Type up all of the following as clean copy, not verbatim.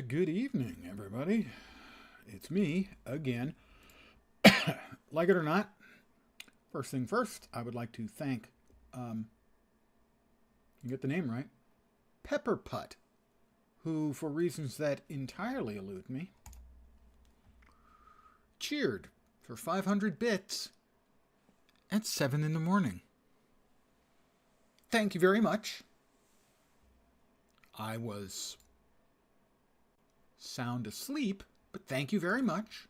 And good evening, everybody. It's me again. Like it or not, first thing first, I would like to thank, you get the name right, Pepper Putt, who, for reasons that entirely elude me, cheered for 500 bits at 7 in the morning. Thank you very much. I was sound asleep, but thank you very much.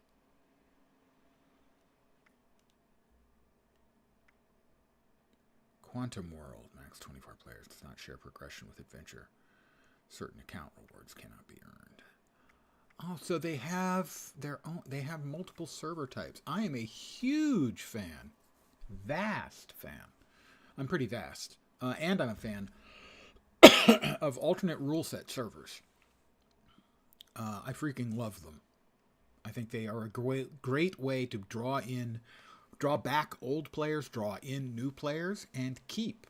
Quantum World, max 24 players, does not share progression with adventure. Certain account rewards cannot be earned. Oh, so they have their own, they have multiple server types. I am a huge fan. Vast fan. I'm pretty vast. And I'm a fan of alternate rule set servers. I freaking love them. I think they are a great way to draw back old players, draw in new players, and keep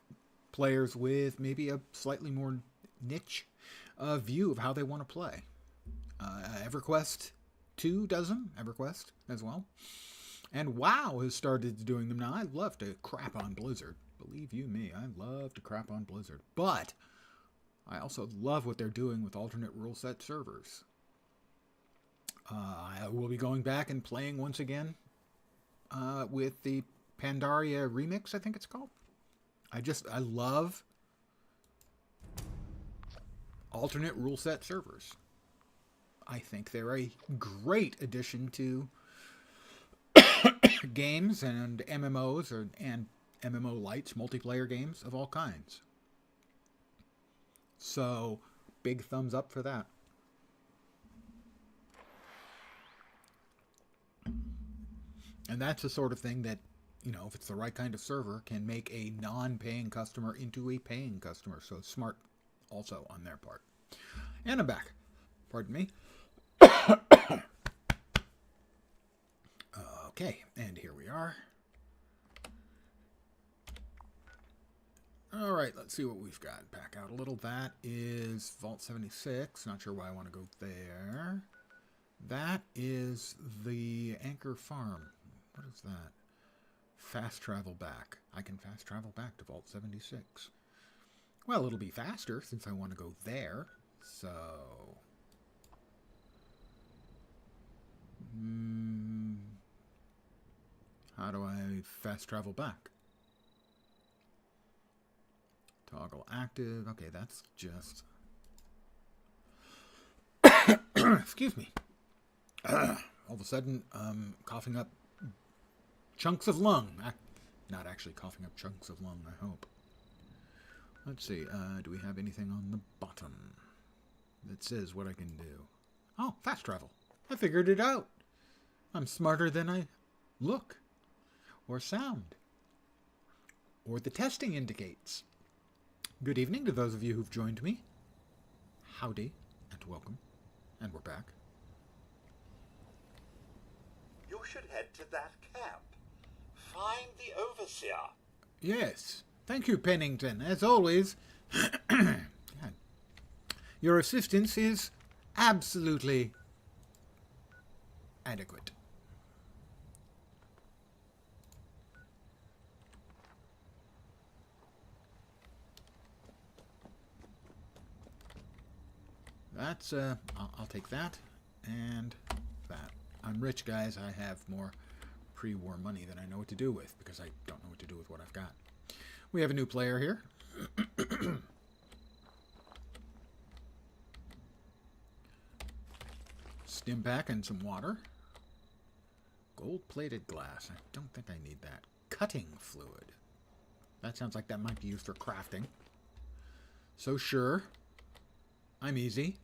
players with maybe a slightly more niche view of how they want to play. EverQuest 2 does them, EverQuest as well. And WoW has started doing them now. I love to crap on Blizzard. Believe you me, I love to crap on Blizzard. But I also love what they're doing with alternate rule set servers. I will be going back and playing once again with the Pandaria Remix, I think it's called. I love alternate rule set servers. I think they're a great addition to games and MMOs and MMO lights, multiplayer games of all kinds. So, big thumbs up for that. And that's the sort of thing that, you know, if it's the right kind of server, can make a non-paying customer into a paying customer. So smart also on their part. And I'm back. Pardon me. Okay, and here we are. All right, let's see what we've got. Back out a little. That is Vault 76. Not sure why I want to go there. That is the Anchor Farm. What is that? Fast travel back. I can fast travel back to Vault 76. Well, it'll be faster since I want to go there. So... how do I fast travel back? Toggle active. Okay, that's just... excuse me. All of a sudden, coughing up chunks of lung. Not actually coughing up chunks of lung, I hope. Let's see. Do we have anything on the bottom that says what I can do? Oh, fast travel. I figured it out. I'm smarter than I look. Or sound. Or the testing indicates. Good evening to those of you who've joined me. Howdy and welcome. And we're back. You should head to that camp. Find the overseer. Yes. Thank you, Pennington. As always, your assistance is absolutely adequate. That's, I'll take that and that. I'm rich, guys. I have more pre-war money than I know what to do with because I don't know what to do with what I've got. We have a new player here. Stim pack and some water. Gold-plated glass. I don't think I need that. Cutting fluid. That sounds like that might be used for crafting. So sure. I'm easy.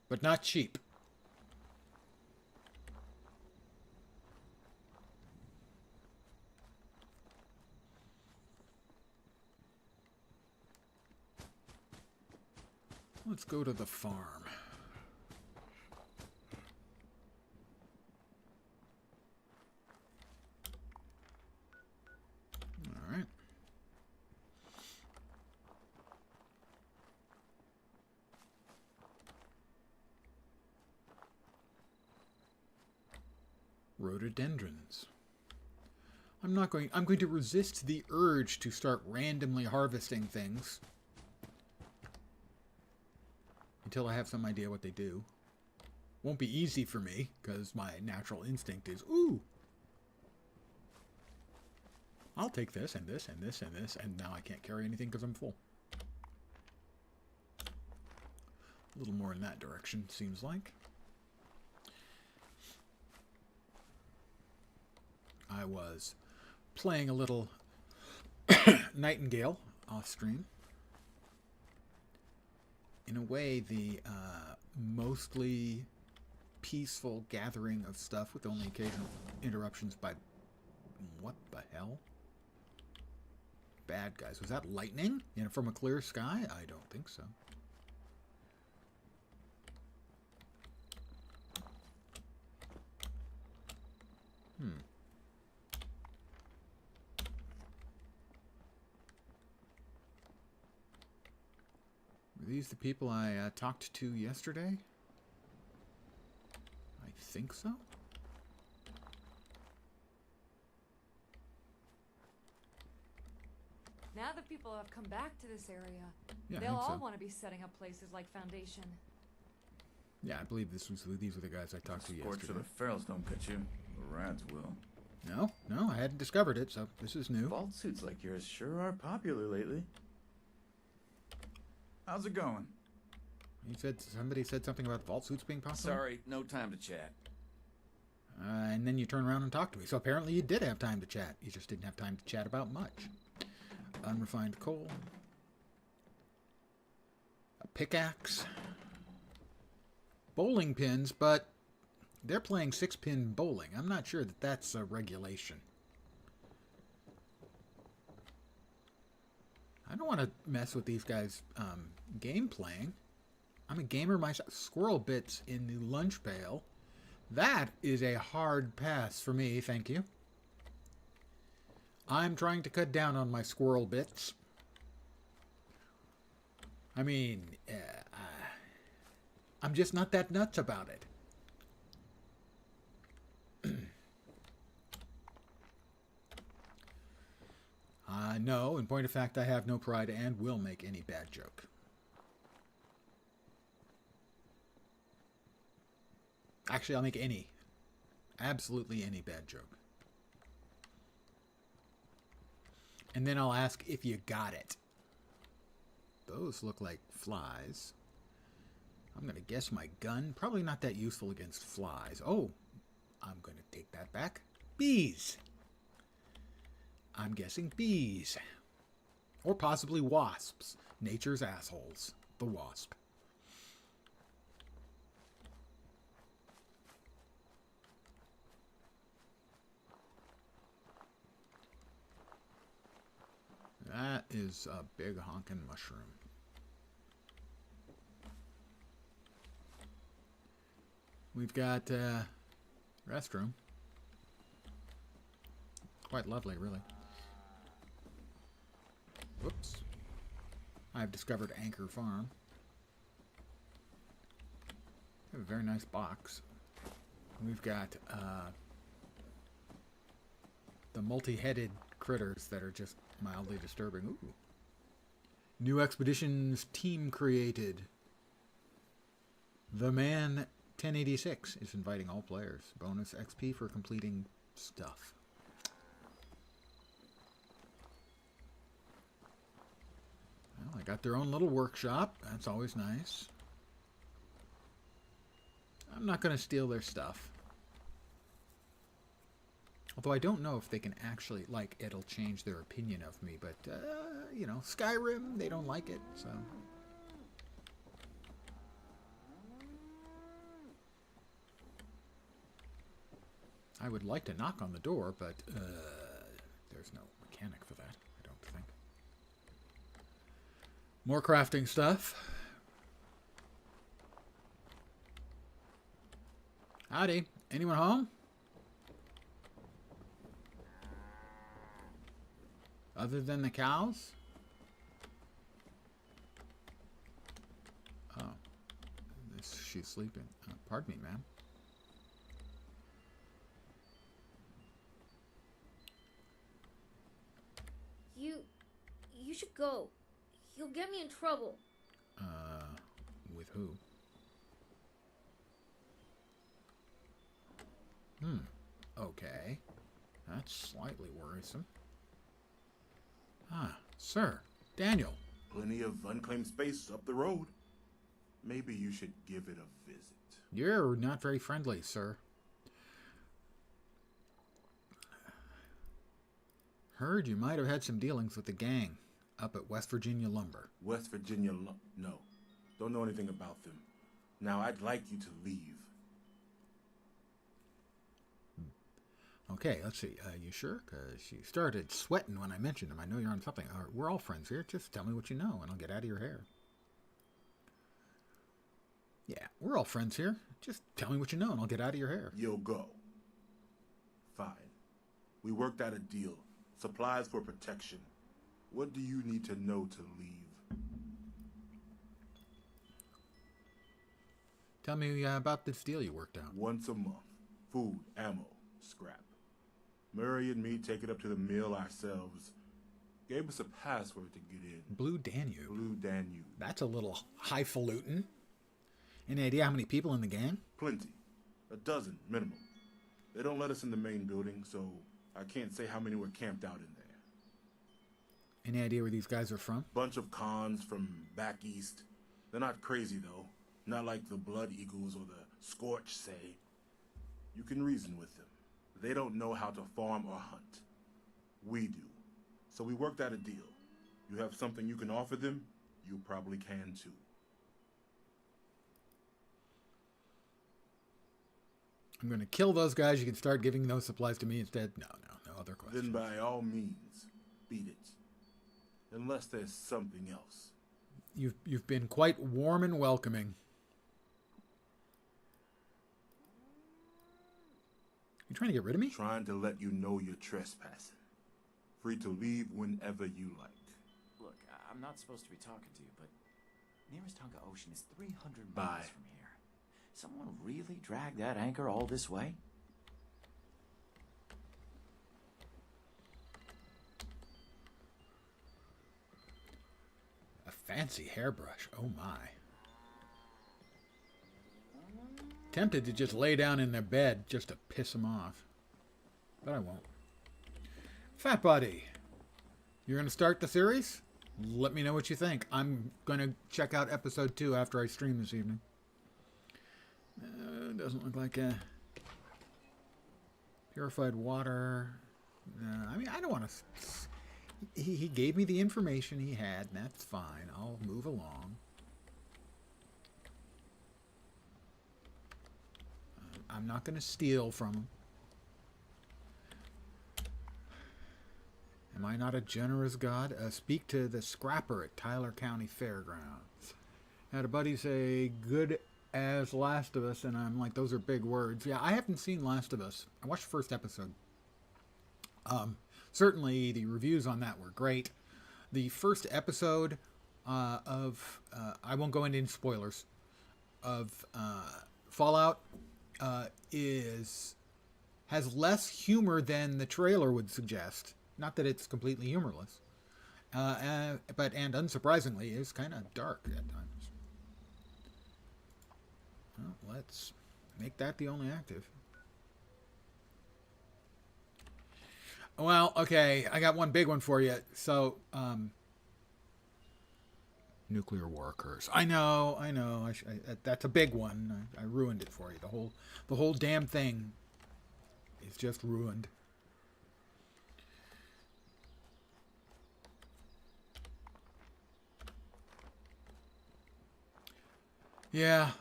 But not cheap. Let's go to the farm. All right. Rhododendrons. I'm going to resist the urge to start randomly harvesting things until I have some idea what they do. Won't be easy for me, because my natural instinct is, ooh, I'll take this, and this, and this, and this, and now I can't carry anything because I'm full. A little more in that direction, seems like. I was playing a little Nightingale off stream. In a way, the mostly peaceful gathering of stuff with only occasional interruptions by... What the hell? Bad guys. Was that lightning? You know, from a clear sky? I don't think so. Were these the people I talked to yesterday? I think so. Now that people have come back to this area, Yeah, they'll I think all so. want to be setting up places like Foundation. Yeah, I believe these were the guys I talked to Scorch yesterday. of the ferals don't cut you. The rats will. No, I hadn't discovered it, so this is new. Vault suits like yours sure are popular lately. How's it going? Somebody said something about vault suits being popular. Sorry, no time to chat. And then you turn around and talk to me. So apparently you did have time to chat. You just didn't have time to chat about much. Unrefined coal. A pickaxe. Bowling pins, but they're playing 6-pin bowling. I'm not sure that that's a regulation. I don't want to mess with these guys' game playing. I'm a gamer myself. Squirrel bits in the lunch pail. That is a hard pass for me, thank you. I'm trying to cut down on my squirrel bits. I mean, I'm just not that nuts about it. No, in point of fact, I have no pride and will make any bad joke. Actually, I'll make any. Absolutely any bad joke. And then I'll ask if you got it. Those look like flies. I'm going to guess my gun. Probably not that useful against flies. Oh, I'm going to take that back. Bees. I'm guessing bees. Or possibly wasps. Nature's assholes. The wasp. That is a big honkin' mushroom. We've got restroom. Quite lovely, really. Whoops. I've discovered Anchor Farm. Have a very nice box. We've got the multi-headed critters that are just mildly disturbing. Ooh. New expeditions team created. The Man 1086 is inviting all players. Bonus XP for completing stuff. Well, I got their own little workshop. That's always nice. I'm not going to steal their stuff. Although I don't know if they can actually, like, it'll change their opinion of me. But, you know, Skyrim, they don't like it, so... I would like to knock on the door, but there's no mechanic for that, I don't think. More crafting stuff. Howdy. Anyone home? Other than the cows? Oh. She's sleeping. Pardon me, ma'am. You should go. You'll get me in trouble. With who? Okay. That's slightly worrisome. Ah, sir. Daniel. Plenty of unclaimed space up the road. Maybe you should give it a visit. You're not very friendly, sir. Heard you might have had some dealings with the gang up at West Virginia Lumber. West Virginia, no. Don't know anything about them. Now, I'd like you to leave. Okay, let's see. You sure? Because you started sweating when I mentioned him. I know you're on something. We're all friends here. Just tell me what you know, and I'll get out of your hair. Yeah, we're all friends here. Just tell me what you know, and I'll get out of your hair. You'll go. Fine. We worked out a deal. Supplies for protection. What do you need to know to leave? Tell me about this deal you worked out. Once a month. Food, ammo, scrap. Murray and me take it up to the mill ourselves. Gave us a password to get in. Blue Danube. Blue Danube. That's a little highfalutin. Any idea how many people in the gang? Plenty. 12 minimum. They don't let us in the main building, so I can't say how many were camped out in there. Any idea where these guys are from? Bunch of cons from back east. They're not crazy, though. Not like the Blood Eagles or the Scorch say. You can reason with them. They don't know how to farm or hunt. We do. So we worked out a deal. You have something you can offer them, you probably can too. I'm going to kill those guys. You can start giving those supplies to me instead. No other questions. Then by all means, beat it. Unless there's something else. You've been quite warm and welcoming. You trying to get rid of me? Trying to let you know you're trespassing. Free to leave whenever you like. Look, I'm not supposed to be talking to you, but nearest hunk of ocean is 300 Bye. miles from here. Someone really dragged that anchor all this way? A fancy hairbrush. Oh my. Tempted to just lay down in their bed just to piss them off. But I won't. Fat Buddy, you're going to start the series? Let me know what you think. I'm going to check out episode 2 after I stream this evening. Doesn't look like a purified water. I mean, I don't want to... He gave me the information he had, and that's fine. I'll move along. I'm not going to steal from him. Am I not a generous god? Speak to the scrapper at Tyler County Fairgrounds. Had a buddy say, good as Last of Us, and I'm like, those are big words. Yeah, I haven't seen Last of Us. I watched the first episode. Certainly the reviews on that were great. The first episode of, I won't go into any spoilers, of Fallout has less humor than the trailer would suggest. Not that it's completely humorless, but unsurprisingly is kind of dark at times. Well, let's make that the only active. Well, okay, I got one big one for you. So, nuclear war occurs. I know. That's a big one. I ruined it for you. The whole damn thing is just ruined. Yeah.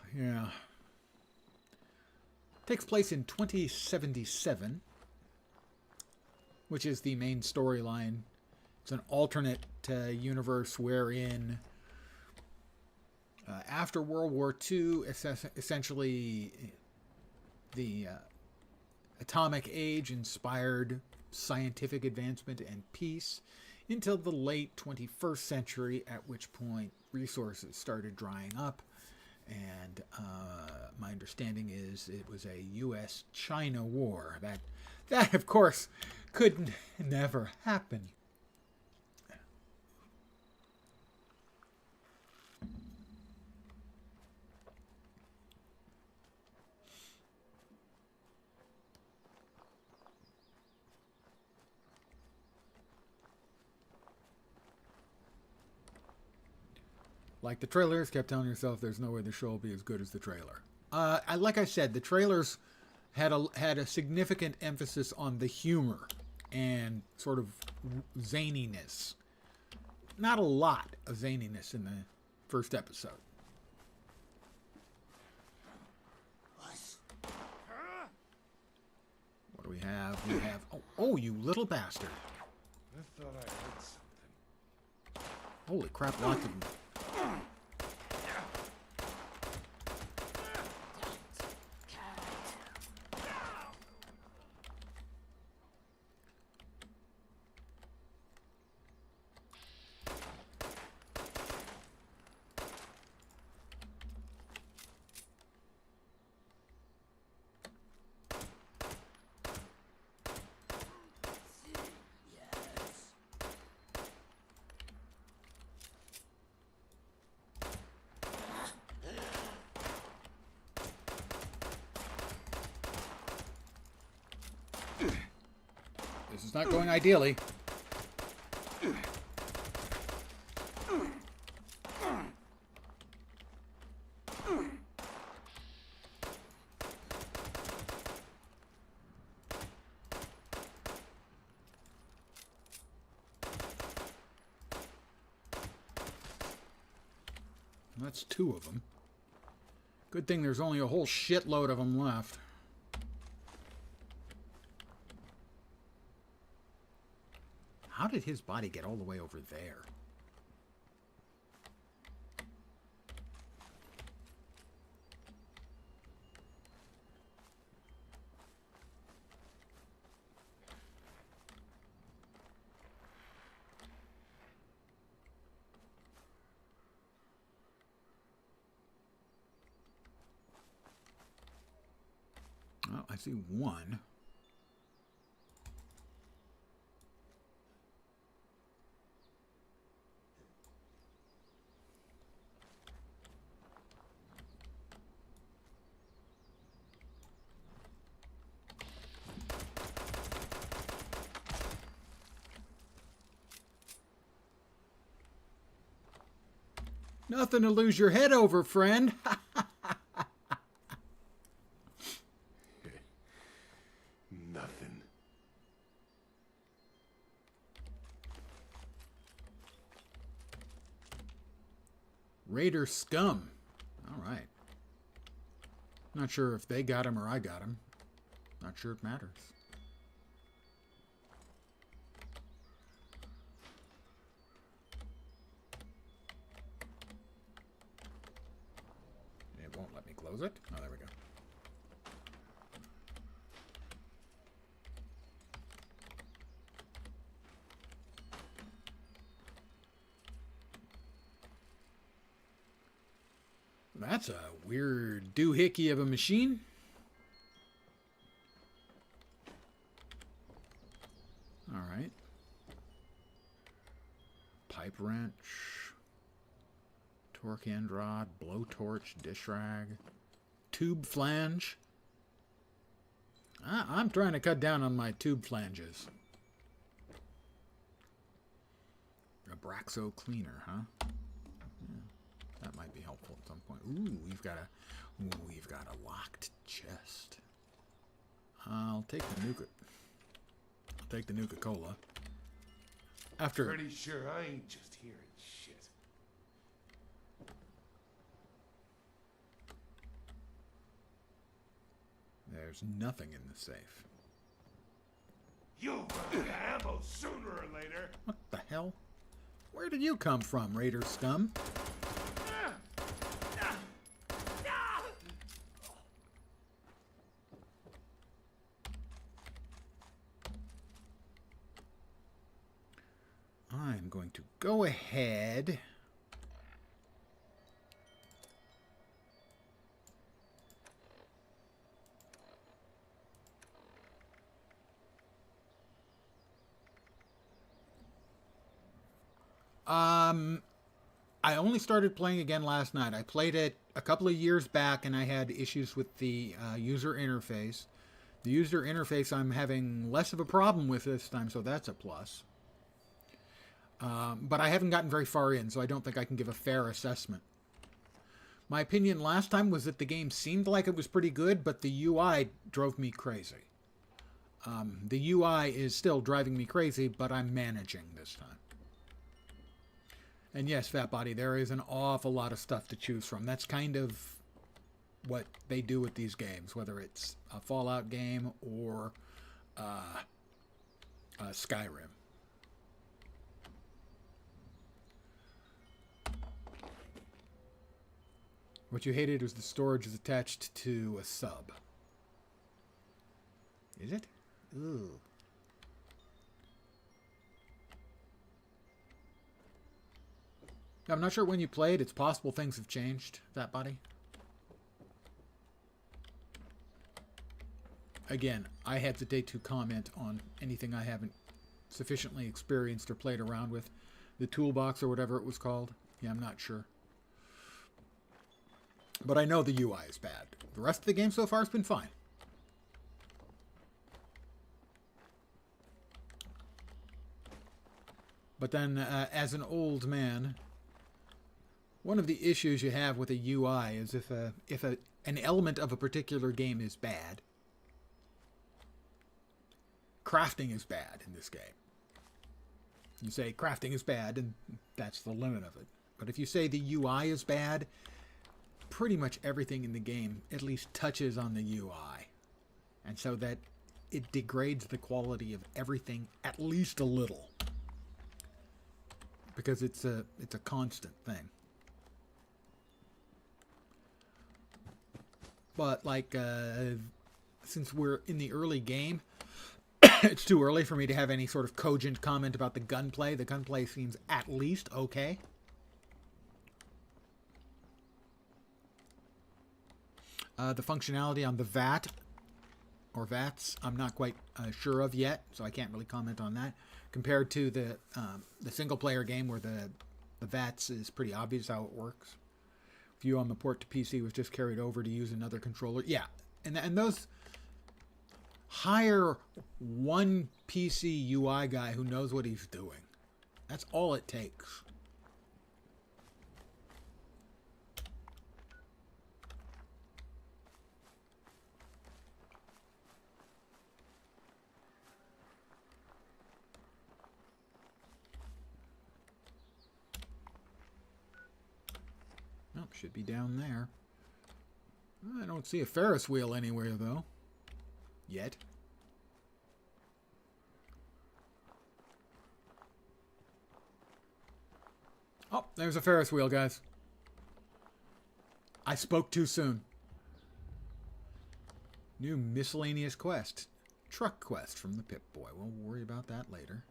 Takes place in 2077, which is the main storyline. It's an alternate universe wherein after World War II, essentially the atomic age inspired scientific advancement and peace until the late 21st century, at which point resources started drying up. And my understanding is it was a U.S.-China war. That of course, could never happen. like the trailers, kept telling yourself there's no way the show will be as good as the trailer. Like I said, the trailers had a significant emphasis on the humor and sort of zaniness. Not a lot of zaniness in the first episode. What do we have? We have... Oh, you little bastard. I thought I heard something. Holy crap, lots of them. This is not going ideally. That's 2 of them. Good thing there's only a whole shitload of them left. How did his body get all the way over there? Well, I see one. Nothing to lose your head over, friend. Nothing. Raider scum. All right. Not sure if they got him or I got him. Not sure it matters. It won't let me close it. Oh, there we go. That's a weird doohickey of a machine. All right. Pipe wrench. Torque end rod. Blowtorch. Dish rag. Tube flange. I'm trying to cut down on my tube flanges. Abraxo cleaner, huh? That might be helpful at some point. Ooh, we've got a locked chest. I'll take the Nuka. I'll take the Nuka-Cola. After Pretty sure I ain't just hearing shit. there's nothing in the safe. You'll run out of ammo sooner or later. What the hell? Where did you come from, Raider scum? I'm going to go ahead. I only started playing again last night. I played it a couple of years back and I had issues with the user interface. The user interface I'm having less of a problem with this time, so that's a plus. But I haven't gotten very far in, so I don't think I can give a fair assessment. My opinion last time was that the game seemed like it was pretty good, but the UI drove me crazy. The UI is still driving me crazy, but I'm managing this time. And yes, Fat Body, there is an awful lot of stuff to choose from. That's kind of what they do with these games, whether it's a Fallout game or Skyrim. What you hated was the storage is attached to a sub. Is it? Ooh. I'm not sure when you played. It's possible things have changed, Fat Body. Again, I hesitate to comment on anything I haven't sufficiently experienced or played around with. The toolbox or whatever it was called. Yeah, I'm not sure. But I know the UI is bad. The rest of the game so far has been fine. But then, as an old man, one of the issues you have with a UI is if an element of a particular game is bad, crafting is bad in this game. You say crafting is bad, and that's the limit of it. But if you say the UI is bad, pretty much everything in the game at least touches on the UI. And so that it degrades the quality of everything at least a little. Because it's a constant thing. But like since we're in the early game, it's too early for me to have any sort of cogent comment about the gunplay. The gunplay seems at least okay. The functionality on the VAT or VATs, I'm not quite sure of yet, so I can't really comment on that. Compared to the single-player game where the VATs is pretty obvious how it works. View on the port to PC was just carried over to use another controller. Yeah, and those hire one PC UI guy who knows what he's doing. That's all it takes. Nope, should be down there. I don't see a Ferris wheel anywhere, though. Yet. Oh, there's a Ferris wheel, guys. I spoke too soon. New miscellaneous quest. Truck quest from the Pip-Boy. We'll worry about that later.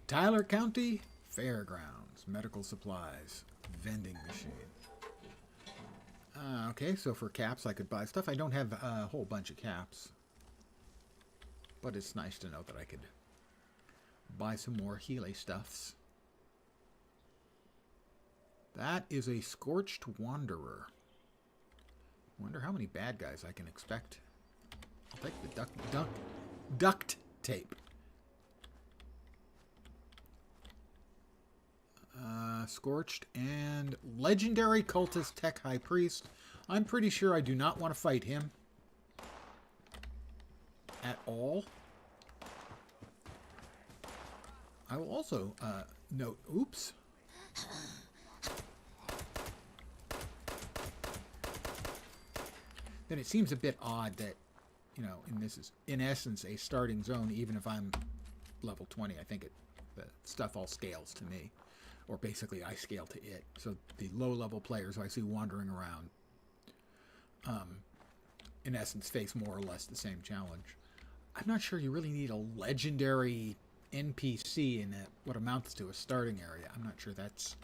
Tyler County Fairgrounds. Medical supplies. Vending machine. Okay, so for caps I could buy stuff. I don't have a whole bunch of caps. But it's nice to know that I could buy some more Healy stuffs. That is a Scorched Wanderer. Wonder how many bad guys I can expect. I'll take the duct tape. Scorched and Legendary Cultist Tech High Priest. I'm pretty sure I do not want to fight him at all. I will also note, oops. Then it seems a bit odd that, you know, and this is in essence a starting zone, even if I'm level 20. I think the stuff all scales to me. Or basically I scale to it. So the low-level players who I see wandering around, in essence, face more or less the same challenge. I'm not sure you really need a legendary NPC in what amounts to a starting area. I'm not sure that's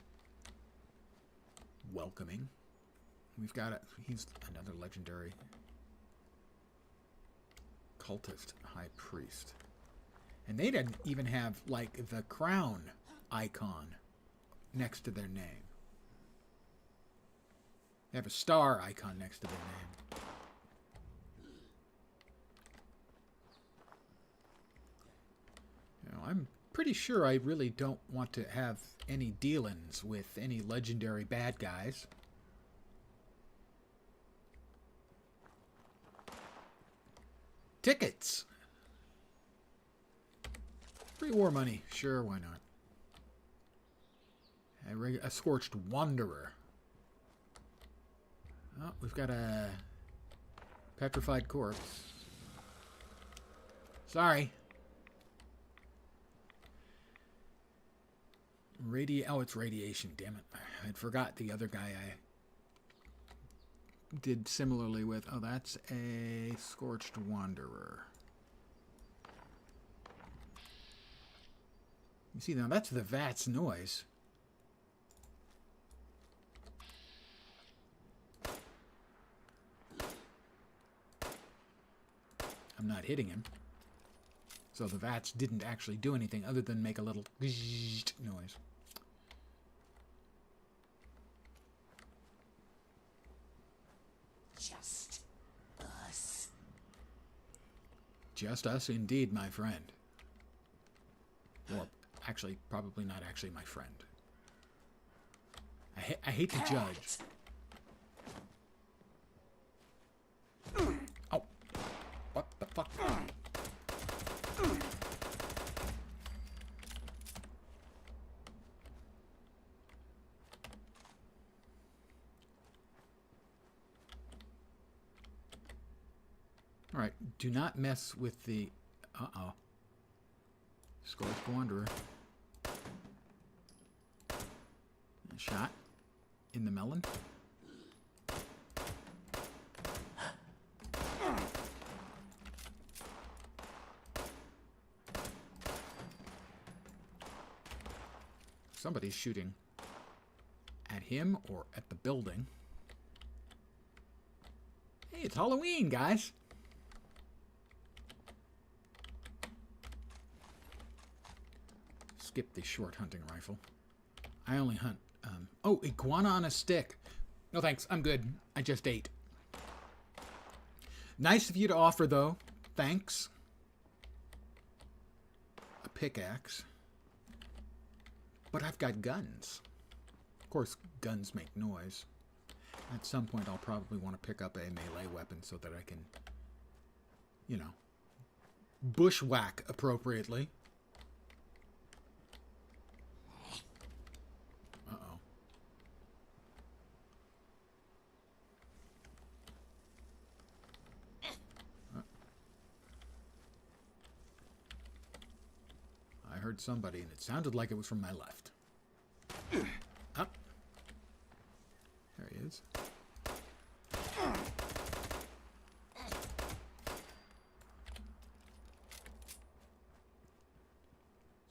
welcoming. We've got he's another legendary cultist high priest. And they didn't even have, like, the crown icon next to their name. They have a star icon next to their name. You know, I'm pretty sure I really don't want to have any dealings with any legendary bad guys. Tickets! Free war money. Sure, why not? A scorched wanderer. Oh, we've got a petrified corpse. Sorry. Oh, it's radiation, damn it. I'd forgot the other guy I did similarly with. Oh, that's a scorched wanderer. You see, now that's the VATS noise. I'm not hitting him. So the VATS didn't actually do anything other than make a little noise. Just us. Just us indeed, my friend. Or actually, probably not actually my friend. I hate to judge. Oh. What the fuck? Alright, do not mess with the... Uh-oh. Scorched Wanderer. A shot in the melon. Somebody's shooting at him or at the building. Hey, it's Halloween, guys. Skip the short hunting rifle. I only hunt... oh, iguana on a stick. No thanks, I'm good. I just ate. Nice of you to offer, though. Thanks. A pickaxe. But I've got guns. Of course, guns make noise. At some point, I'll probably want to pick up a melee weapon so that I can, you know, bushwhack appropriately. Uh-oh. I heard somebody, and it sounded like it was from my left. Up. There he is.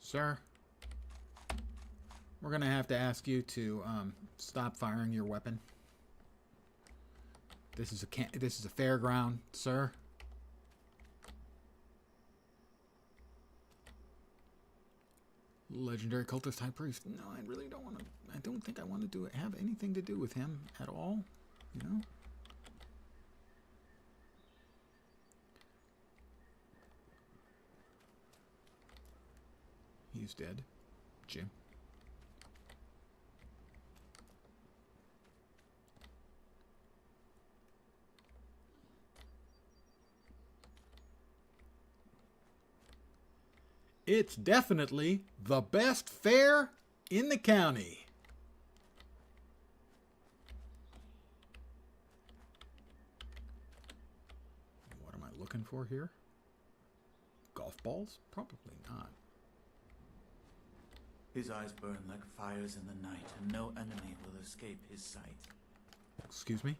Sir, we're going to have to ask you to stop firing your weapon. This is a fairground, sir. Legendary cultist high priest. No, I really don't want to. I don't think I want to have anything to do with him at all. You know. He's dead. Jim. It's definitely the best fair in the county. What am I looking for here? Golf balls? Probably not. His eyes burn like fires in the night, and no enemy will escape his sight. Excuse me?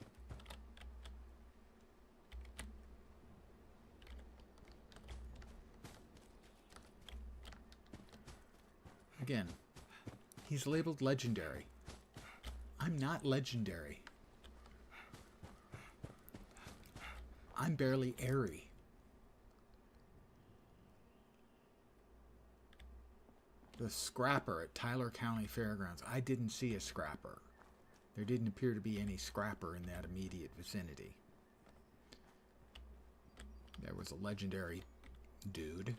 Again, he's labeled legendary. I'm not legendary. I'm barely airy. The scrapper at Tyler County Fairgrounds. I didn't see a scrapper. There didn't appear to be any scrapper in that immediate vicinity. There was a legendary dude.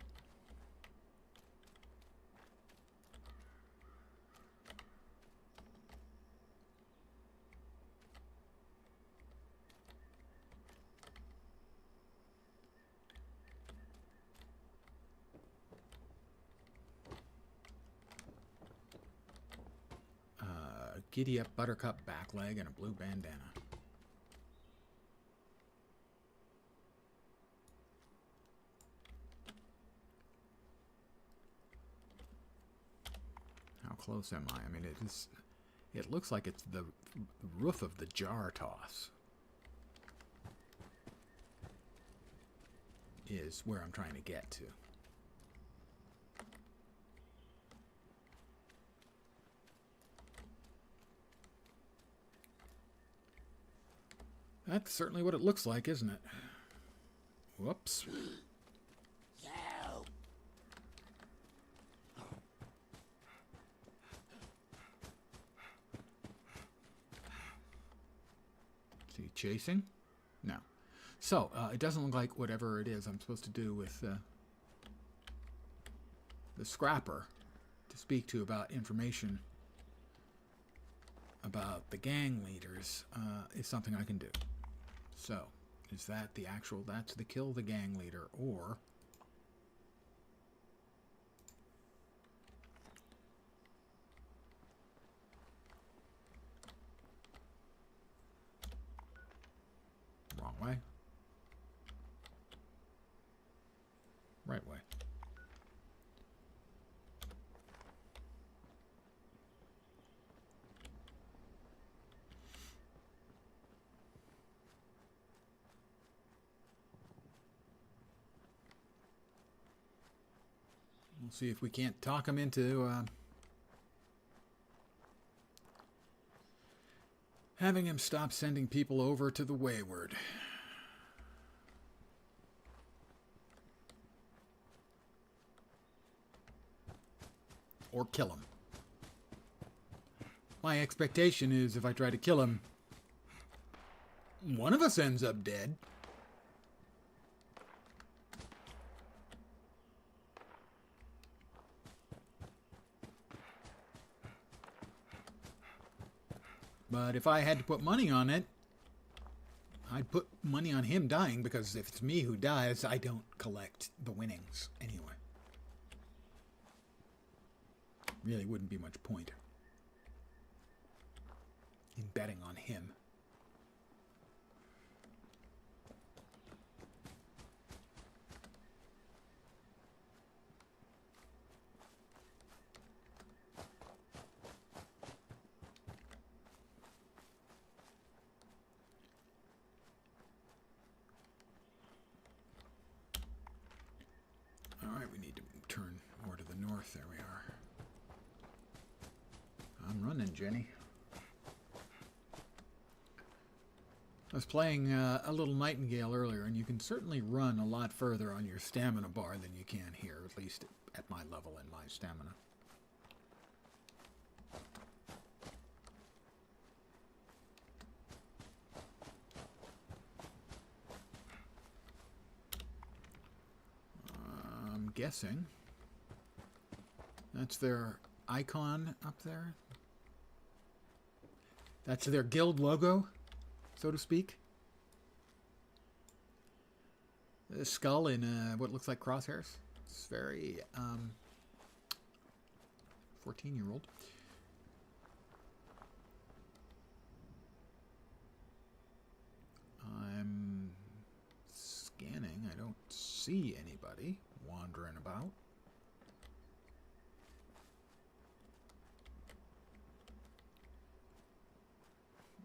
Giddy up buttercup back leg and a blue bandana. How close am I? I mean, it looks like it's the roof of the jar toss is where I'm trying to get to. That's certainly what it looks like, isn't it? Whoops. Is he chasing? No. So, it doesn't look like whatever it is I'm supposed to do with the scrapper to speak to about information about the gang leaders is something I can do. So, is that the actual, that's the kill the gang leader, or wrong way? Right way. We'll see if we can't talk him into having him stop sending people over to the Wayward. Or kill him. My expectation is if I try to kill him, one of us ends up dead. But if I had to put money on it, I'd put money on him dying, because if it's me who dies, I don't collect the winnings anyway. Really wouldn't be much point in betting on him. Alright, we need to turn more to the north. There we are. I'm running, Jenny. I was playing a little Nightingale earlier, and you can certainly run a lot further on your stamina bar than you can here, at least at my level and my stamina. I'm guessing that's their icon up there. That's their guild logo, so to speak. The skull in what looks like crosshairs. It's very 14-year-old. I'm scanning. I don't see anybody wandering about.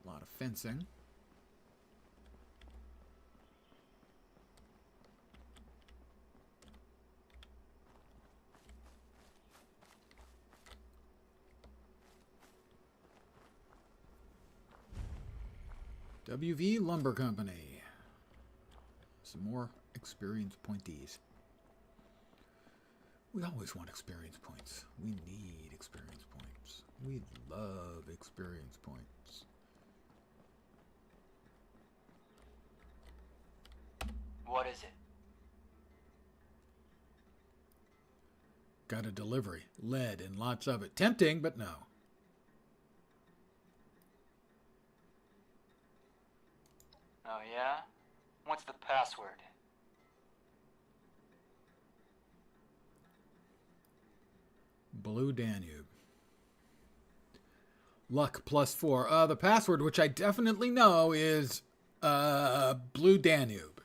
A lot of fencing. WV Lumber Company. Some more experience pointees. We always want experience points. We need experience points. We love experience points. What is it? Got a delivery. Lead and lots of it. Tempting, but no. Oh, yeah? What's the password? Blue Danube. Luck +4. The password, which I definitely know, is Blue Danube.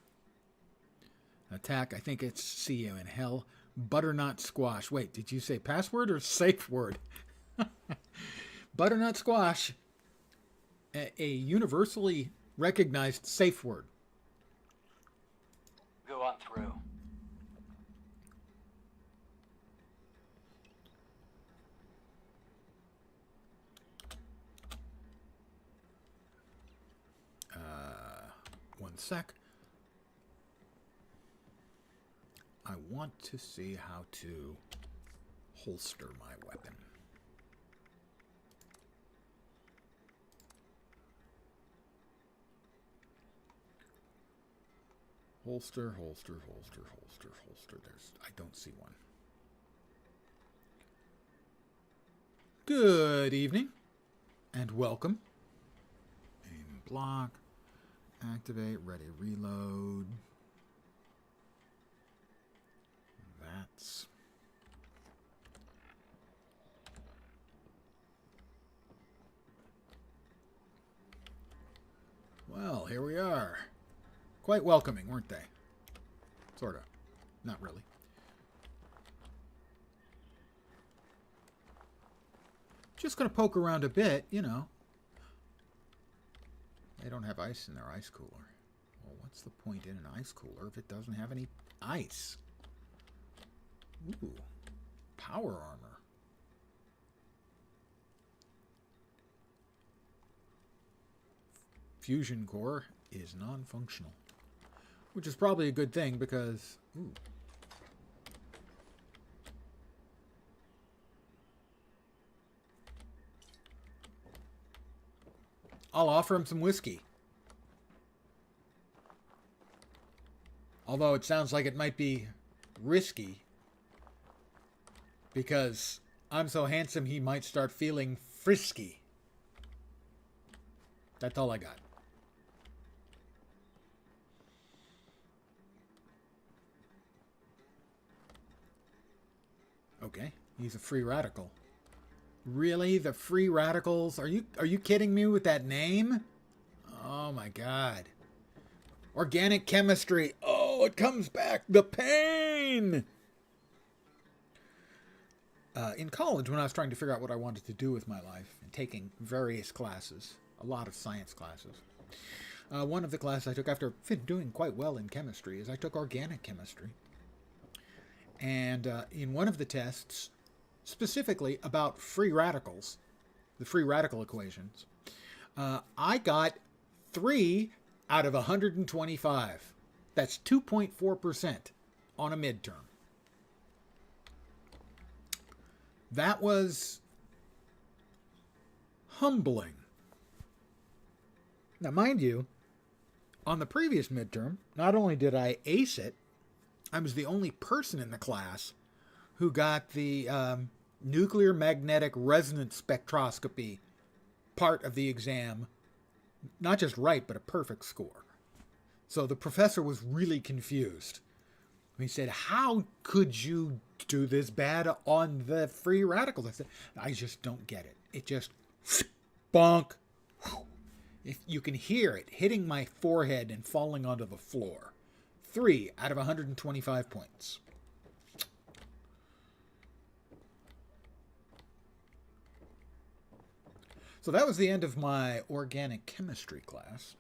Attack, I think it's see you in hell. Butternut squash. Wait, did you say password or safe word? Butternut squash. A universally recognized safe word. Go on through. One sec. I want to see how to holster my weapon. Holster, holster, holster, holster, holster. I don't see one. Good evening and welcome. Aim, block, activate, ready, reload. That's well, here we are. Quite welcoming, weren't they? Sort of. Not really. Just going to poke around a bit, you know. They don't have ice in their ice cooler. Well, what's the point in an ice cooler if it doesn't have any ice? Ooh. Power armor. Fusion core is non-functional. Which is probably a good thing because... Ooh. I'll offer him some whiskey. Although it sounds like it might be risky. Because I'm so handsome he might start feeling frisky. That's all I got. Okay, he's a free radical. Really? The free radicals? Are you kidding me with that name? Oh my god. Organic chemistry. Oh, it comes back. The pain! In college, when I was trying to figure out what I wanted to do with my life, and taking various classes, a lot of science classes, one of the classes I took after doing quite well in chemistry is I took organic chemistry. And in one of the tests, specifically about free radicals, the free radical equations, I got 3 out of 125. That's 2.4% on a midterm. That was humbling. Now, mind you, on the previous midterm, not only did I ace it, I was the only person in the class who got the nuclear magnetic resonance spectroscopy part of the exam, not just right, but a perfect score. So the professor was really confused. He said, how could you do this bad on the free radicals? I said, I just don't get it. It just bonk. If you can hear it hitting my forehead and falling onto the floor. 3 out of 125 points. So that was the end of my organic chemistry class.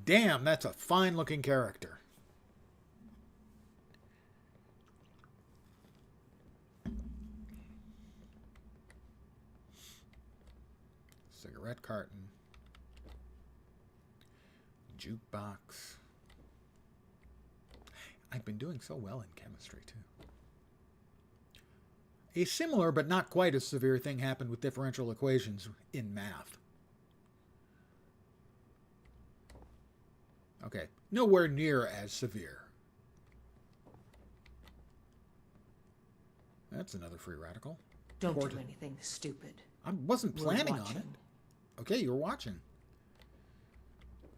Damn, that's a fine-looking character. Cigarette carton. Jukebox. I've been doing so well in chemistry, too. A similar but not quite as severe thing happened with differential equations in math. Okay, nowhere near as severe. That's another free radical. Don't do anything stupid. I wasn't planning on it. Okay, you're watching.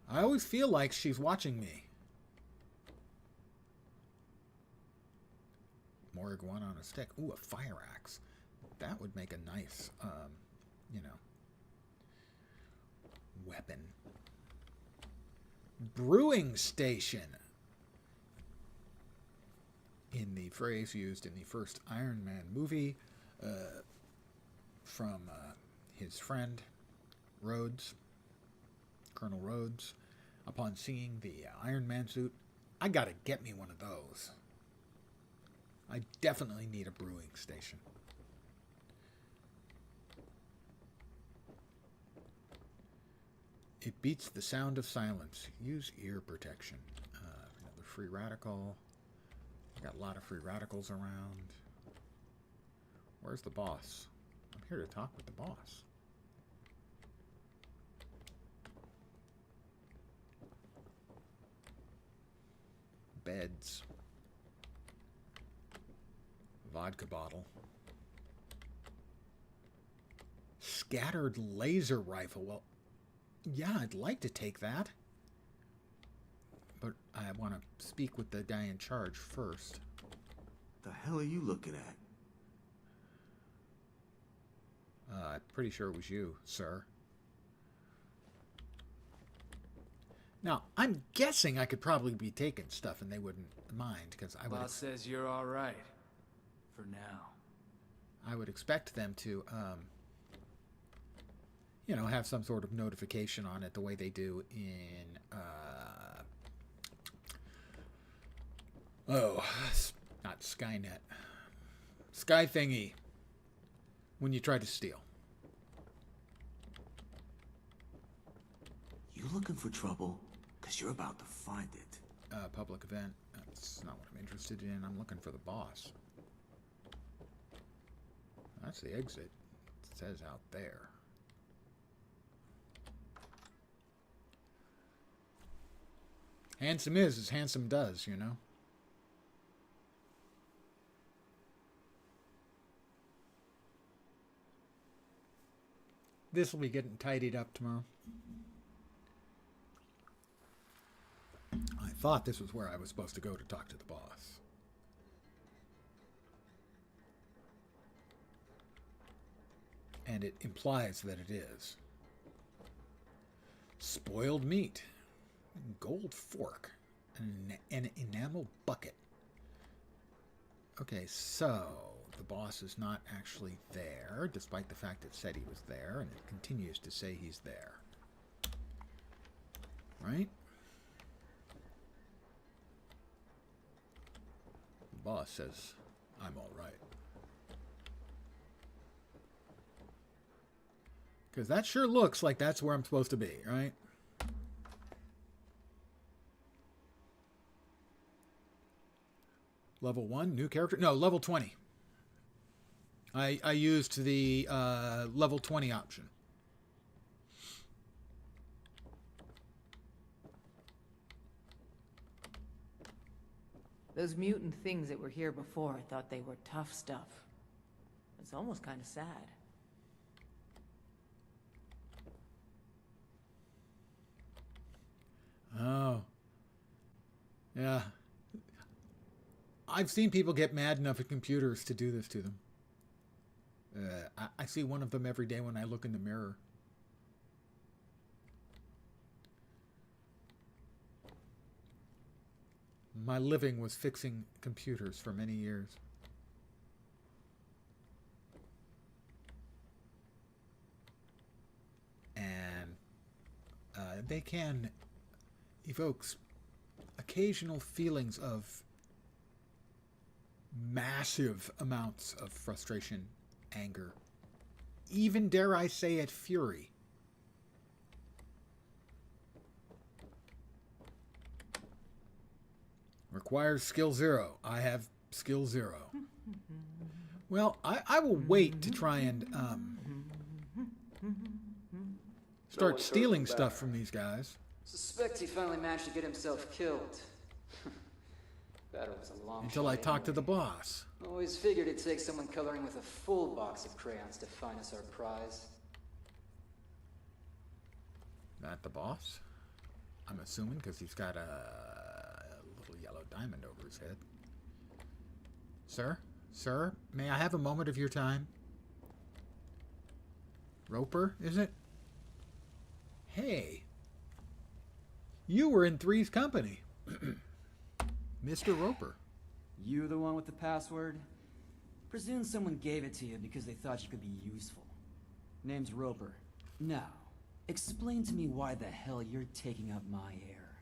I always feel like she's watching me. More iguana on a stick. Ooh, a fire axe. That would make a nice, you know, weapon. Brewing station. In the phrase used in the first Iron Man movie from his friend Rhodes, Colonel Rhodes, upon seeing the Iron Man suit, I gotta get me one of those. I definitely need a brewing station. It beats the sound of silence. Use ear protection. Another free radical. I got a lot of free radicals around. Where's the boss? I'm here to talk with the boss. Beds. Vodka bottle. Scattered laser rifle. Well, yeah, I'd like to take that. But I want to speak with the guy in charge first. The hell are you looking at? I'm pretty sure it was you, sir. Now, I'm guessing I could probably be taking stuff and they wouldn't mind, because I would... Boss says you're all right. For now. I would expect them to, you know, have some sort of notification on it the way they do in, not Skynet. Sky Thingy. When you try to steal. You looking for trouble? Because you're about to find it. Public event. That's not what I'm interested in. I'm looking for the boss. That's the exit. It says out there. Handsome is as handsome does, you know? This will be getting tidied up tomorrow. I thought this was where I was supposed to go to talk to the boss. And it implies that it is. Spoiled meat. Gold fork. An enamel bucket. Okay, so the boss is not actually there, despite the fact it said he was there, and it continues to say he's there. Right? The boss says, I'm all right. Because that sure looks like that's where I'm supposed to be, right? Level 1, new character? No, level 20. I used the level 20 option. Those mutant things that were here before, I thought they were tough stuff. It's almost kind of sad. Oh. Yeah. I've seen people get mad enough at computers to do this to them. I see one of them every day when I look in the mirror. My living was fixing computers for many years. And they can evoke occasional feelings of massive amounts of frustration, anger, even, dare I say it, fury. Requires skill 0. I have skill 0. Well, I will wait to try and start stealing stuff from these guys. Suspect he finally managed to get himself killed. That was a long Until I shot talk to the anyway. boss. Always figured it'd take someone coloring with a full box of crayons to find us our prize. Not the boss? I'm assuming, because he's got a little yellow diamond over his head. Sir? Sir, may I have a moment of your time? Roper, is it? Hey. You were in Three's company. Mr. Roper. You the one with the password? Presume someone gave it to you because they thought you could be useful. Name's Roper. Now, explain to me why the hell you're taking up my air.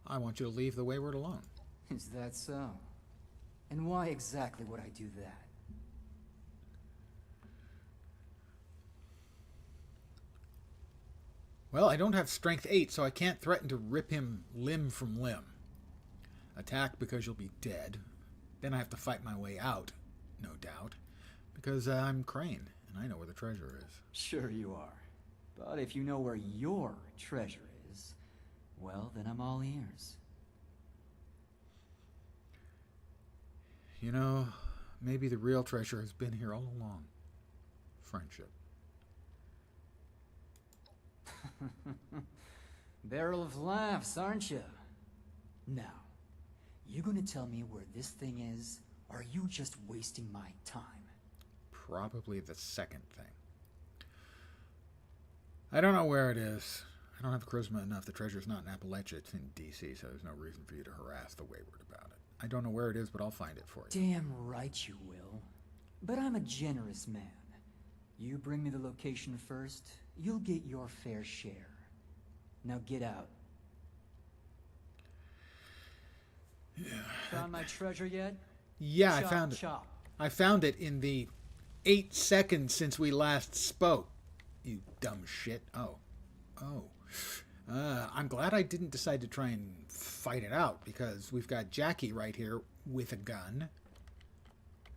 I want you to leave the Wayward alone. Is that so? And why exactly would I do that? Well, I don't have strength 8, so I can't threaten to rip him limb from limb. Attack because you'll be dead. Then I have to fight my way out, no doubt. Because I'm Crane, and I know where the treasure is. Sure you are. But if you know where your treasure is, well, then I'm all ears. You know, maybe the real treasure has been here all along. Friendship. Barrel of laughs, aren't you? Now, you gonna tell me where this thing is, or are you just wasting my time? Probably the second thing. I don't know where it is. I don't have charisma enough. The treasure's not in Appalachia. It's in D.C., so there's no reason for you to harass the Wayward about it. I don't know where it is, but I'll find it for you. Damn right you will. But I'm a generous man. You bring me the location first, you'll get your fair share. Now get out. Yeah. Found my treasure yet? Yeah, Chop, I found it. chop. I found it in the 8 seconds since we last spoke. You dumb shit. Oh. I'm glad I didn't decide to try and fight it out, because we've got Jackie right here with a gun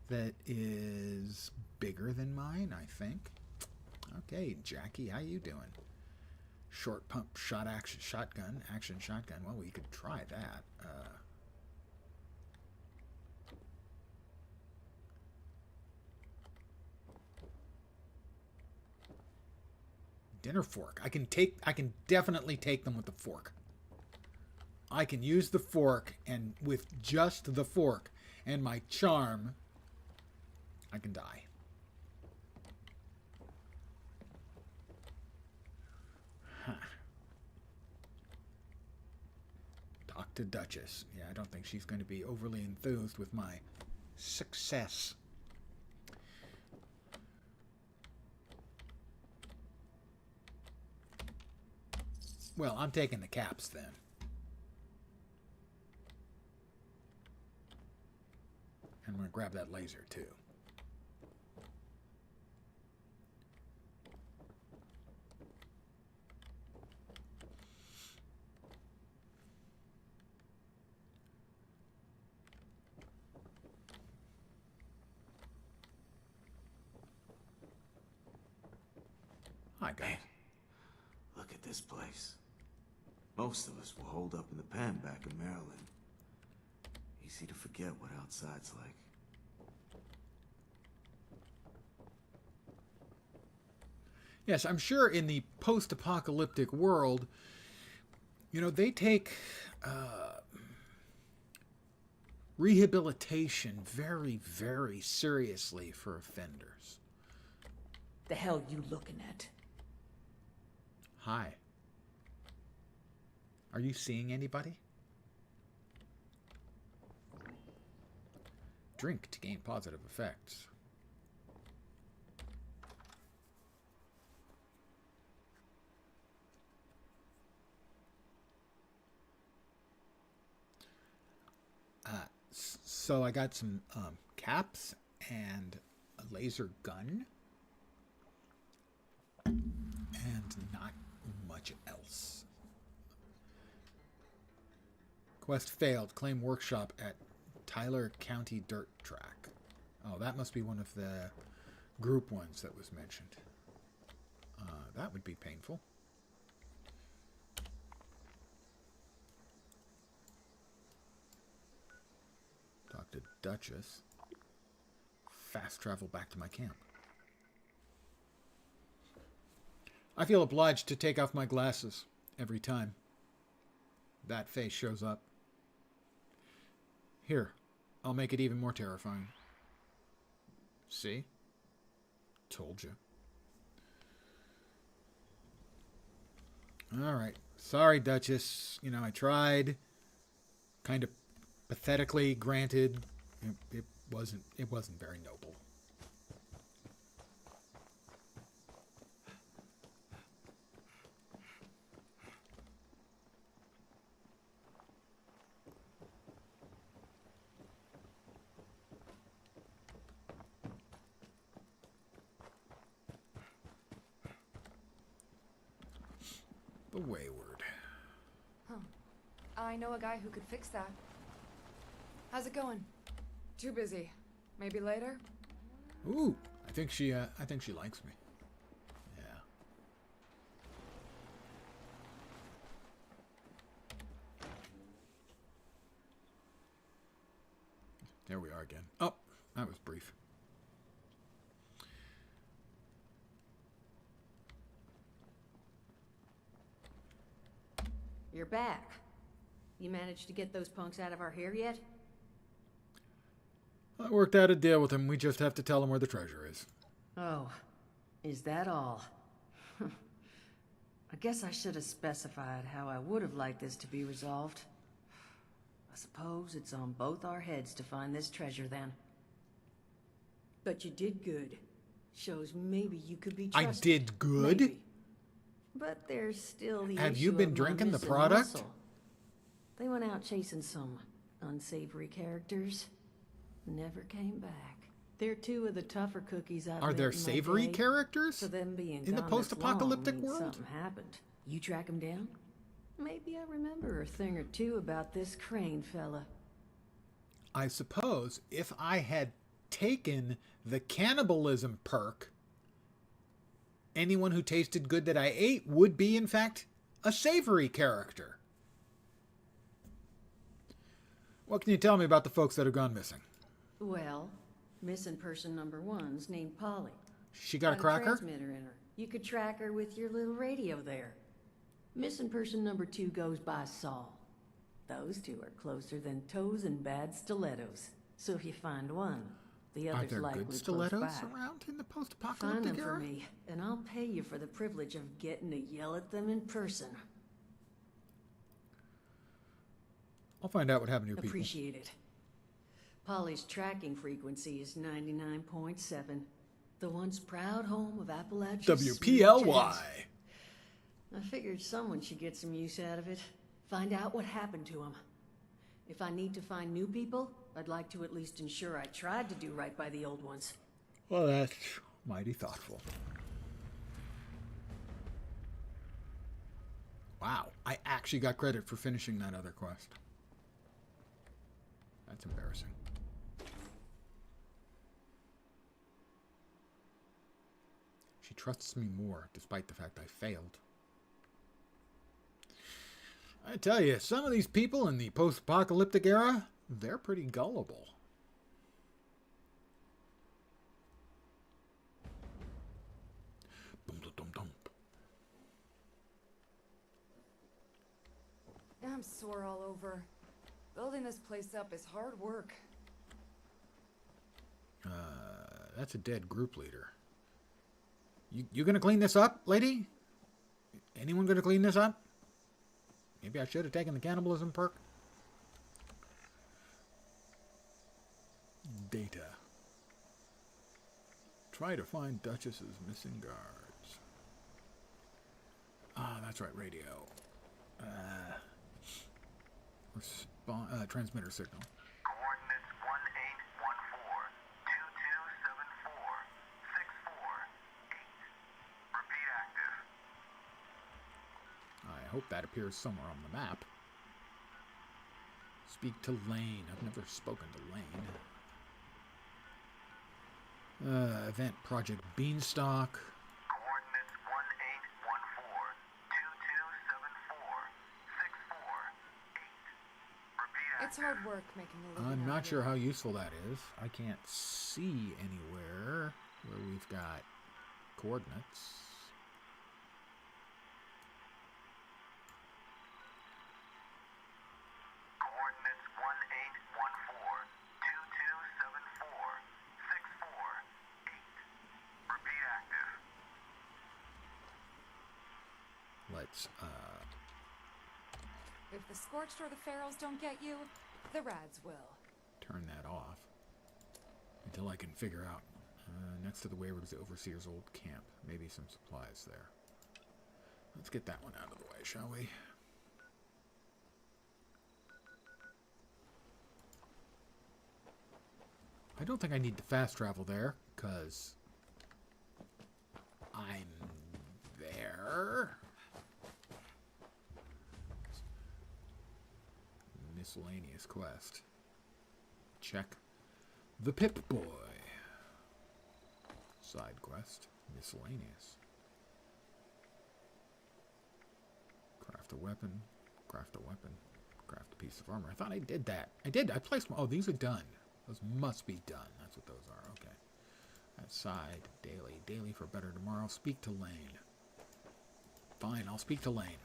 that is bigger than mine, I think. Okay, Jackie, how you doing? Short pump shot action shotgun. Well, we could try that. Dinner fork. I can definitely take them with the fork. I can use the fork, and with just the fork and my charm, I can die. Huh. Talk to Duchess. Yeah, I don't think she's going to be overly enthused with my success. Well, I'm taking the caps then. And I'm going to grab that laser too. Hi, guys. Man, look at this place. Most of us were holed up in the pen back in Maryland. Easy to forget what outside's like. Yes, I'm sure in the post-apocalyptic world, you know, they take rehabilitation very, very seriously for offenders. The hell you looking at? Hi. Are you seeing anybody? Drink to gain positive effects. So I got some caps and a laser gun. And not much else. Quest failed. Claim workshop at Tyler County Dirt Track. Oh, that must be one of the group ones that was mentioned. That would be painful. Talk to Duchess. Fast travel back to my camp. I feel obliged to take off my glasses every time that face shows up. Here, I'll make it even more terrifying. See? Told you. Alright. Sorry, Duchess. You know, I tried. Kind of pathetically, granted. It wasn't very noble. The Wayward. Huh. I know a guy who could fix that. How's it going? Too busy. Maybe later? Ooh, I think she likes me. Yeah. There we are again. Oh, that was brief. You're back. You managed to get those punks out of our hair yet? I worked out a deal with him. We just have to tell him where the treasure is. Oh, is that all? I guess I should have specified how I would have liked this to be resolved. I suppose it's on both our heads to find this treasure then. But you did good. Shows maybe you could be trusted. I did good? Maybe. But there's still the Have issue you been of my drinking the missing product? muscle. They went out chasing some unsavory characters. Never came back. They're two of the tougher cookies I've Are met there in my savory day. characters So them being in the gone this post-apocalyptic long means world? Something happened. You track them down? Maybe I remember a thing or two about this Crane fella. I suppose if I had taken the cannibalism perk, anyone who tasted good that I ate would be, in fact, a savory character. What can you tell me about the folks that have gone missing? Well, missing person number one's named Polly. She got a Got cracker? transmitter in her. You could track her with your little radio there. Missing person number two goes by Saul. Those two are closer than toes and bad stilettos. So if you find one, the Are other's there likely good close stilettos by. around in the Find post-apocalyptic them for era? me, and I'll pay you for the privilege of getting to yell at them in person. I'll find out what happened to your people. Appreciate it. Polly's tracking frequency is 99.7. The once proud home of Appalachia's WPLY. smooth jazz. I figured someone should get some use out of it. Find out what happened to them. If I need to find new people, I'd like to at least ensure I tried to do right by the old ones. Well, that's mighty thoughtful. Wow, I actually got credit for finishing that other quest. That's embarrassing. She trusts me more, despite the fact I failed. I tell you, some of these people in the post-apocalyptic era, they're pretty gullible. Dum-dum-dum-dum. I'm sore all over. Building this place up is hard work. That's a dead group leader. You gonna clean this up, lady? Anyone gonna clean this up? Maybe I should have taken the cannibalism perk. Data. Try to find Duchess's missing guards. Ah, that's right, radio. Transmitter signal. Coordinates 1814-2274-648. Repeat active. I hope that appears somewhere on the map. Speak to Lane. I've never spoken to Lane. Event Project Beanstalk. Coordinates 1814-2274-648. Repeat It's hard work making a living. I'm out not of sure it. how useful that is. I can't see anywhere where we've got coordinates. Coordinates 1814-2274-648. If the Scorched or the Ferals don't get you, the Rads will. Turn that off. Until I can figure out. Next to the Wayward is the Overseer's old camp. Maybe some supplies there. Let's get that one out of the way, shall we? I don't think I need to fast travel there, because I'm there. Miscellaneous quest. Check. The Pip-Boy. Side quest. Miscellaneous. Craft a weapon. Craft a weapon. Craft a piece of armor. I thought I did that. I did. I placed my... Oh, these are done. Those must be done. That's what those are. Okay. That's side. Daily. Daily for better tomorrow. Speak to Lane. Fine, I'll speak to Lane.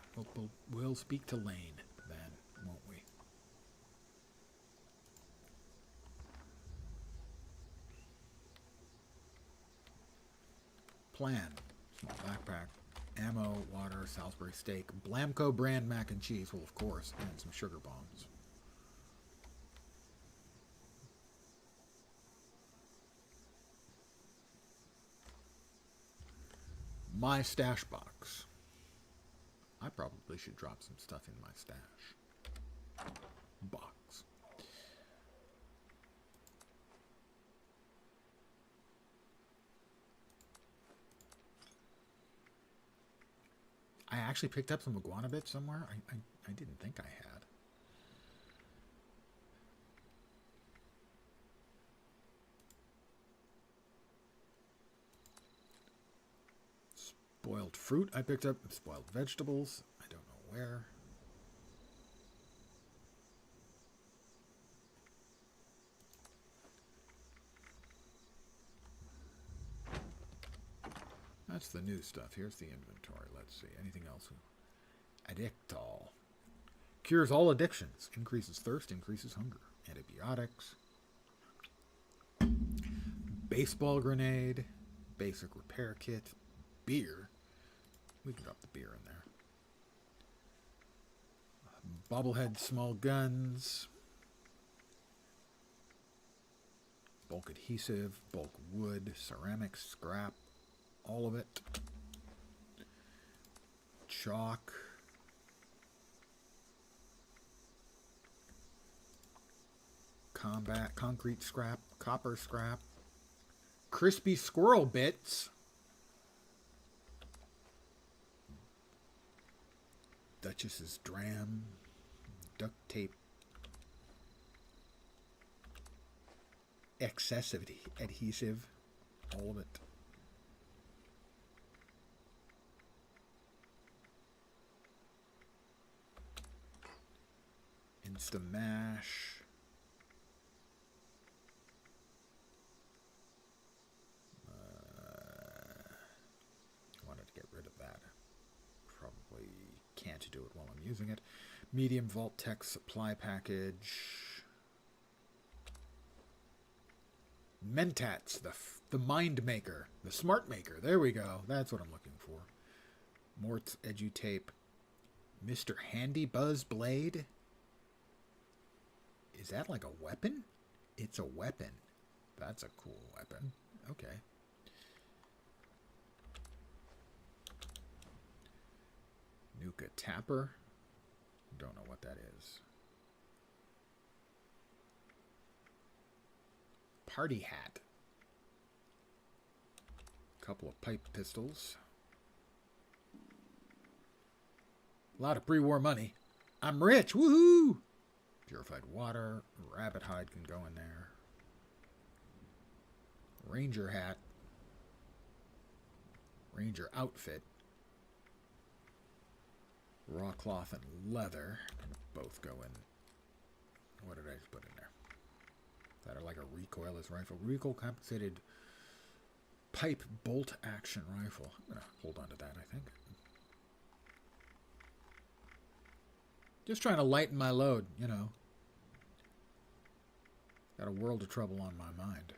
We'll speak to Lane then, won't we? Plan. Small backpack. Ammo, water, Salisbury steak, Blamco brand mac and cheese, well, of course, and some sugar bombs. My stash box. I probably should drop some stuff in my stash box. I actually picked up some iguana bits somewhere. I didn't think I had. Spoiled fruit I picked up. Spoiled vegetables. I don't know where. That's the new stuff. Here's the inventory. Let's see. Anything else? Addictol. Cures all addictions. Increases thirst. Increases hunger. Antibiotics. Baseball grenade. Basic repair kit. Beer. We can drop the beer in there. Bobblehead small guns. Bulk adhesive. Bulk wood. Ceramic scrap. All of it. Chalk. Concrete scrap. Copper scrap. Crispy squirrel bits. Duchess's dram. Duct tape. Excessive adhesive. All of it. Insta-mash. Wanted to get rid of that. Probably can't do it while I'm using it. Medium Vault Tech supply package. Mentats, the mind maker, the smart maker. There we go. That's what I'm looking for. Mort's Edutape. Mr. Handy Buzz Blade. Is that like a weapon? It's a weapon. That's a cool weapon. Okay. Nuka Tapper. Don't know what that is. Party hat. Couple of pipe pistols. A lot of pre-war money. I'm rich. Woohoo! Purified water. Rabbit hide can go in there. Ranger hat. Ranger outfit. Raw cloth and leather. Both go in. What did I just put in there? That are like a recoilless rifle. Recoil compensated pipe bolt action rifle. I'm going to hold on to that, I think. Just trying to lighten my load, you know. Got a world of trouble on my mind.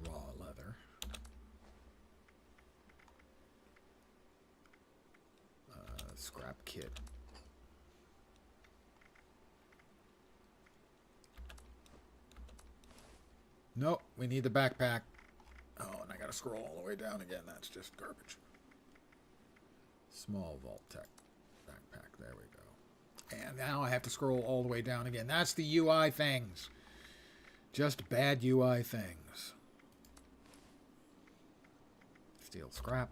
Raw leather. Scrap kit. Nope, we need the backpack. Oh, and I gotta scroll all the way down again. That's just garbage. Small Vault Tech backpack. There we go. And now I have to scroll all the way down again. That's the UI things. Just bad UI things. Steel scrap.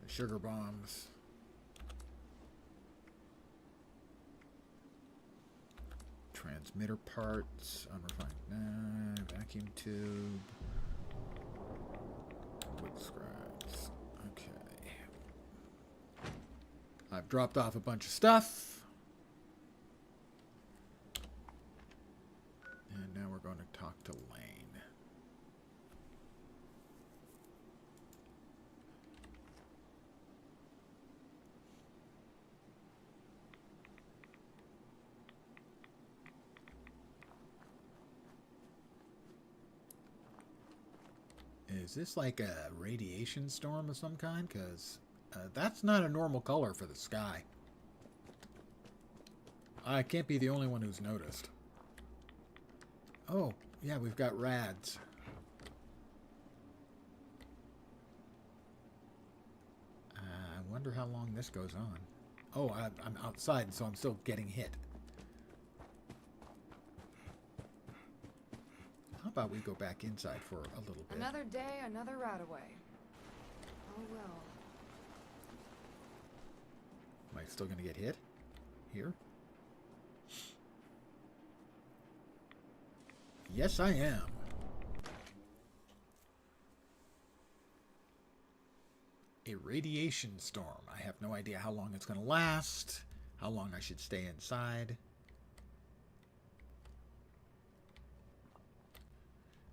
The sugar bombs. Transmitter parts, unrefined vacuum tube, wood scraps. Okay. I've dropped off a bunch of stuff. And now we're going to talk to Lane. Is this like a radiation storm of some kind? Because that's not a normal color for the sky. I can't be the only one who's noticed. Oh, yeah, we've got rads. I wonder how long this goes on. Oh, I'm outside, so I'm still getting hit. How about we go back inside for a little bit? Another day, another rat away. Oh well. Am I still going to get hit? Here? Yes, I am. A radiation storm. I have no idea how long it's going to last, how long I should stay inside.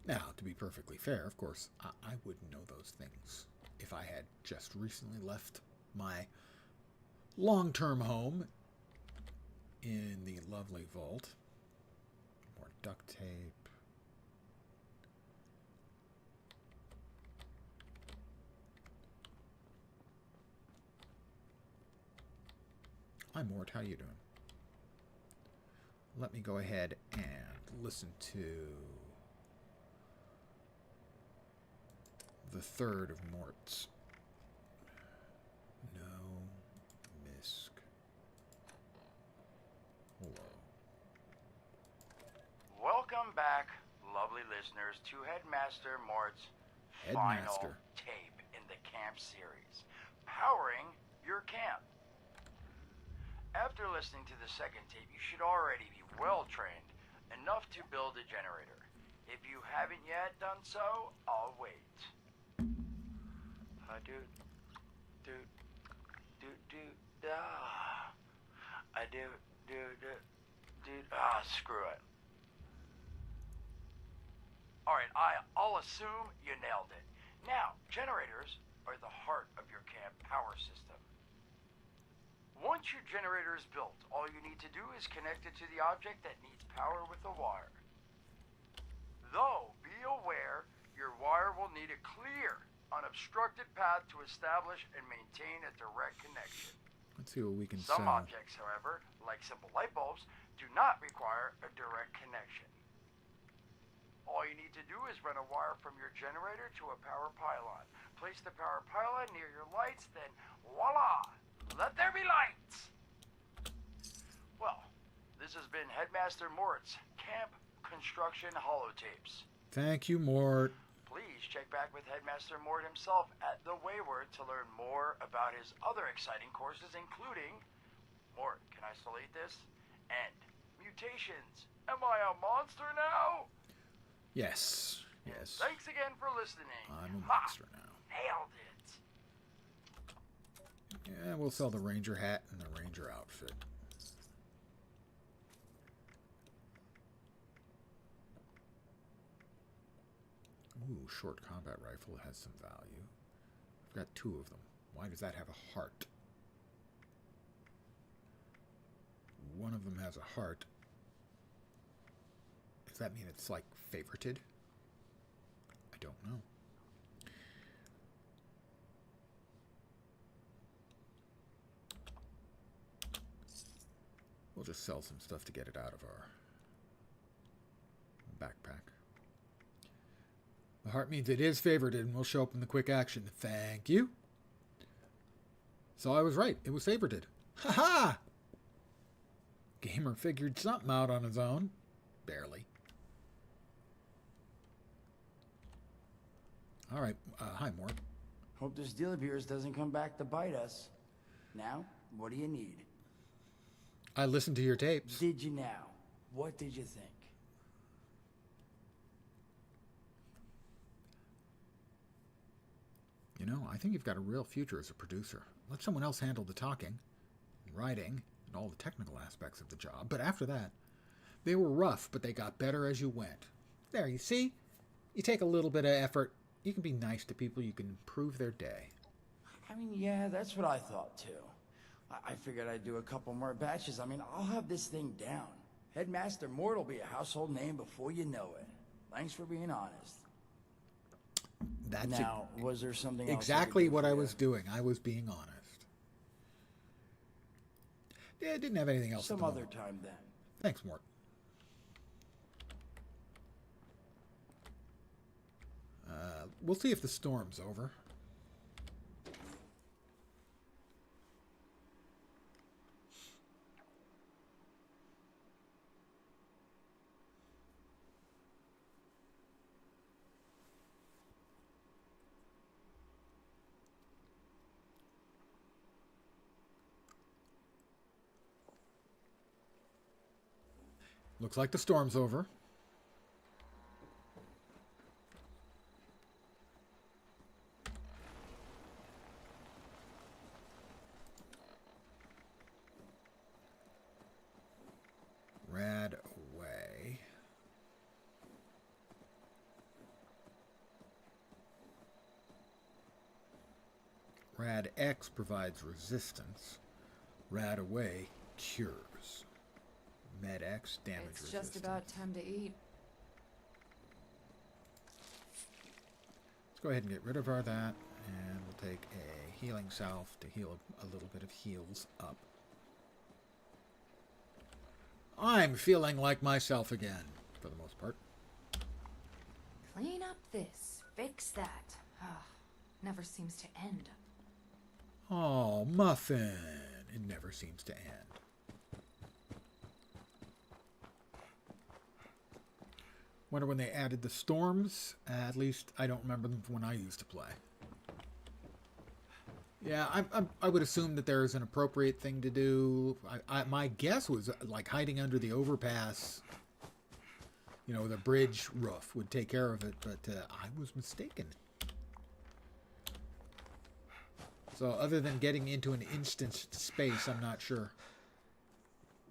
Now, to be perfectly fair, of course, I wouldn't know those things if I had just recently left my long-term home in the lovely vault. More duct tape. Hi, Mort. How you doing? Let me go ahead and listen to the third of Mort's. No. Misk. Hello. Welcome back, lovely listeners, to Headmaster Mort's final tape in the camp series, Powering Your Camp. After listening to the second tape, you should already be well-trained enough to build a generator. If you haven't yet done so, I'll wait. Screw it. Alright, I'll assume you nailed it. Now, generators are the heart of your camp power system. Once your generator is built, all you need to do is connect it to the object that needs power with a wire. Though, be aware, your wire will need a clear, unobstructed path to establish and maintain a direct connection. Let's see what we can Some sell. objects, however, like simple light bulbs, do not require a direct connection. All you need to do is run a wire from your generator to a power pylon. Place the power pylon near your lights, then voila! Let there be lights! Well, this has been Headmaster Mort's Camp Construction Holotapes. Thank you, Mort. Please check back with Headmaster Mort himself at the Wayward to learn more about his other exciting courses, including Mort, can I still eat this? And mutations. Am I a monster now? Yes. Yes. Thanks again for listening. I'm a monster now. Nailed it. Yeah, we'll sell the Ranger hat and the Ranger outfit. Ooh, short combat rifle has some value. I've got 2 of them. Why does that have a heart? One of them has a heart. Does that mean it's like favorited? I don't know. We'll just sell some stuff to get it out of our backpack. The heart means it is favorited and will show up in the quick action. Thank you. So I was right. It was favorited. Ha ha! Gamer figured something out on his own. Barely. All right. Hi, Mort. Hope this deal of yours doesn't come back to bite us. Now, what do you need? I listened to your tapes. Did you now? What did you think? You know, I think you've got a real future as a producer. Let someone else handle the talking, writing, and all the technical aspects of the job. But after that, they were rough, but they got better as you went. There, you see? You take a little bit of effort. You can be nice to people. You can improve their day. I mean, yeah, that's what I thought too. I figured I'd do a couple more batches. I mean, I'll have this thing down. Headmaster Mort will be a household name before you know it. Thanks for being honest. That's now, was there something else exactly what I was doing. I was being honest. Yeah, I didn't have anything else. Some other time then. Thanks, Mort. We'll see if the storm's over. Looks like the storm's over. Rad away. Rad X provides resistance. Rad away cures. Med X damage It's resistance. just about time to eat. Let's go ahead and get rid of our that, and we'll take a healing salve to heal a little bit of heals up. I'm feeling like myself again, for the most part. Clean up this, fix that. Ah, never seems to end. Oh, Muffin. It never seems to end. Wonder when they added the storms. At least I don't remember them from when I used to play. Yeah, I would assume that there is an appropriate thing to do. My guess was like hiding under the overpass, you know, the bridge roof would take care of it, but I was mistaken. So other than getting into an instanced space, I'm not sure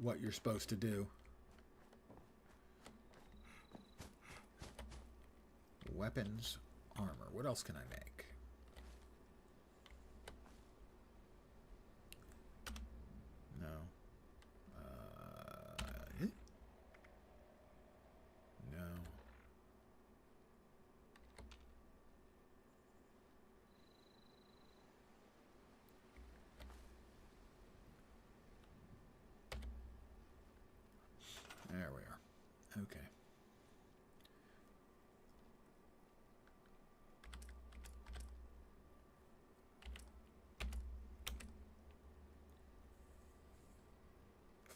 what you're supposed to do. Weapons, armor. What else can I make? No. No. There we are. Okay.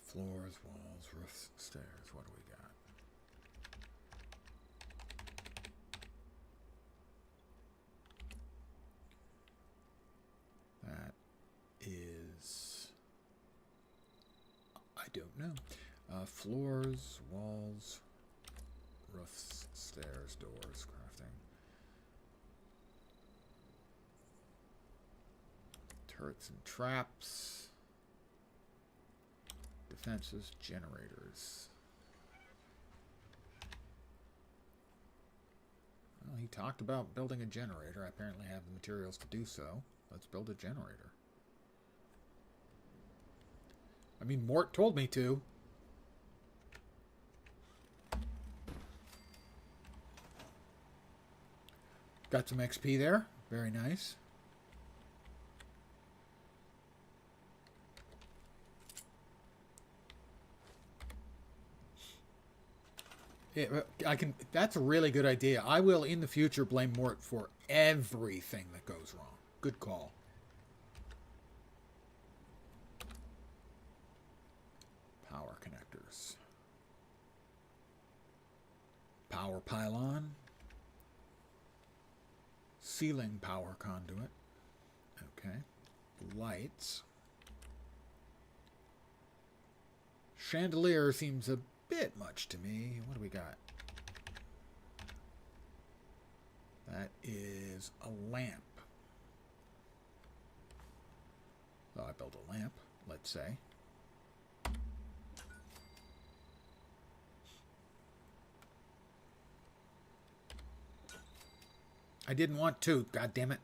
Floors, walls, roofs, stairs. What do we got? That is... I don't know. Floors, walls, roofs, stairs, doors, crafting. Turrets and traps. Defenses, generators. Well, he talked about building a generator. I apparently have the materials to do so. Let's build a generator. I mean, Mort told me to. Got some XP there. Very nice. Yeah, I can. That's a really good idea. I will, in the future, blame Mort for everything that goes wrong. Good call. Power connectors. Power pylon. Ceiling power conduit. Okay. Lights. Chandelier seems a bit much to me. What do we got? That is a lamp. Oh, I built a lamp, let's say. I didn't want two, god damn it.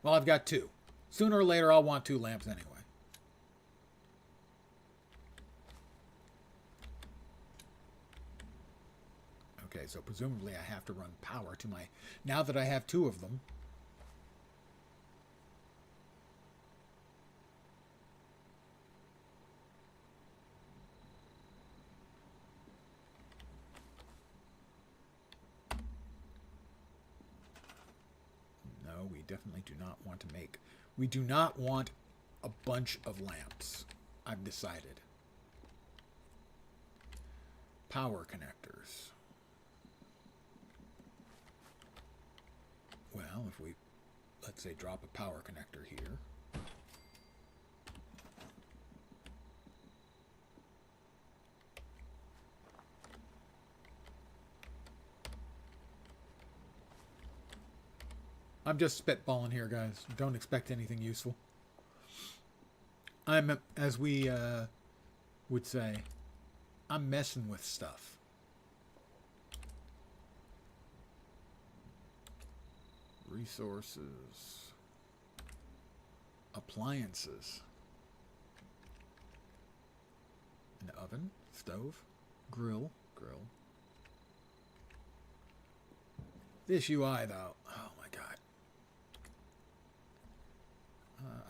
Well, I've got two. Sooner or later, I'll want two lamps anyway. Okay, so presumably I have to run power to my... Now that I have two of them... No, we definitely do not want to make... We do not want a bunch of lamps. I've decided. Power connectors. Well, if we, let's say, drop a power connector here. I'm just spitballing here, guys. Don't expect anything useful. I'm, as we would say, I'm messing with stuff. Resources. Appliances. An oven. Stove. Grill. This UI, though. Oh, my God.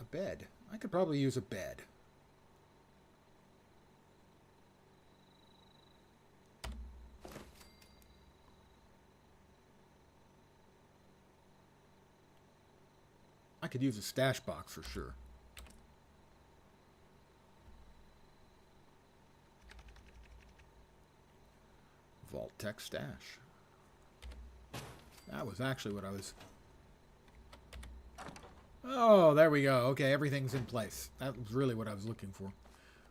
A bed. I could probably use a bed. I could use a stash box for sure. Vault Tech stash. That was actually what I was... Oh, there we go. Okay, everything's in place. That was really what I was looking for.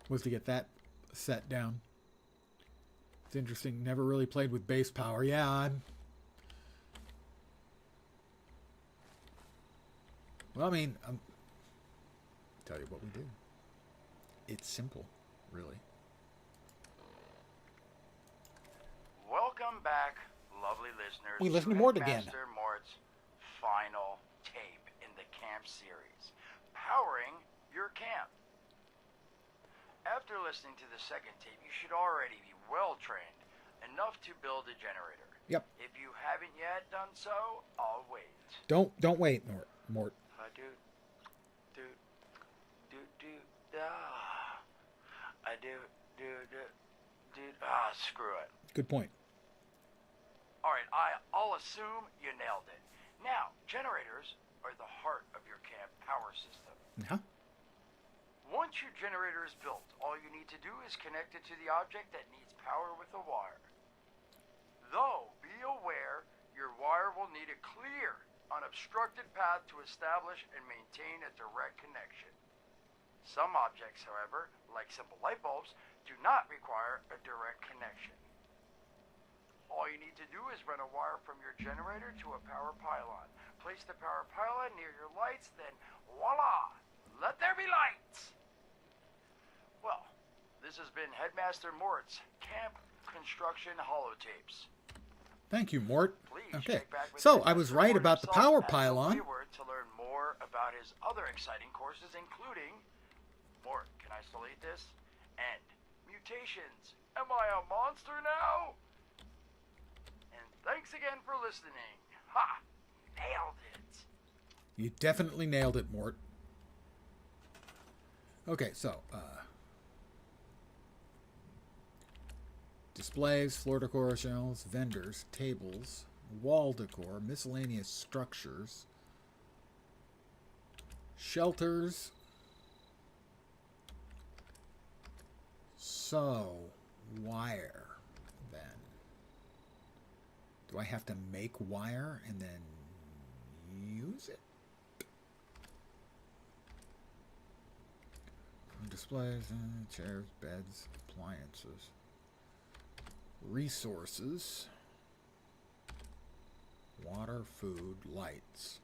Was to get that set down. It's interesting. Never really played with base power. Yeah, I'm... Well, I mean, tell you what we do. It's simple, really. Welcome back, lovely listeners. We listen to Mort again. Headmaster Mort's final tape in the camp series, Powering Your Camp. After listening to the second tape, you should already be well trained enough to build a generator. Yep. If you haven't yet done so, I'll wait. Don't wait, Mort. Screw it. Good point. Alright, I'll assume you nailed it. Now, generators are the heart of your camp power system. Yeah. Once your generator is built, all you need to do is connect it to the object that needs power with a wire. Though, be aware, your wire will need a clear, unobstructed path to establish and maintain a direct connection. Some objects, however, like simple light bulbs, do not require a direct connection. All you need to do is run a wire from your generator to a power pylon. Place the power pylon near your lights, then voila! Let there be lights! Well, this has been Headmaster Mort's Camp Construction Holotapes. Thank you, Mort. Please okay. check back with So, I was Headmaster right Mort about the himself power at pylon. Wayward to learn more about his other exciting courses, including Mort, can I still eat this? And mutations. Am I a monster now? listening. Ha! Nailed it. You definitely nailed it, Mort. Okay, so, displays, floor decor shelves, vendors, tables, wall decor, miscellaneous structures, shelters. So, wire, then. Do I have to make wire and then use it? Displays, chairs, beds, appliances. Resources. Water, food, lights.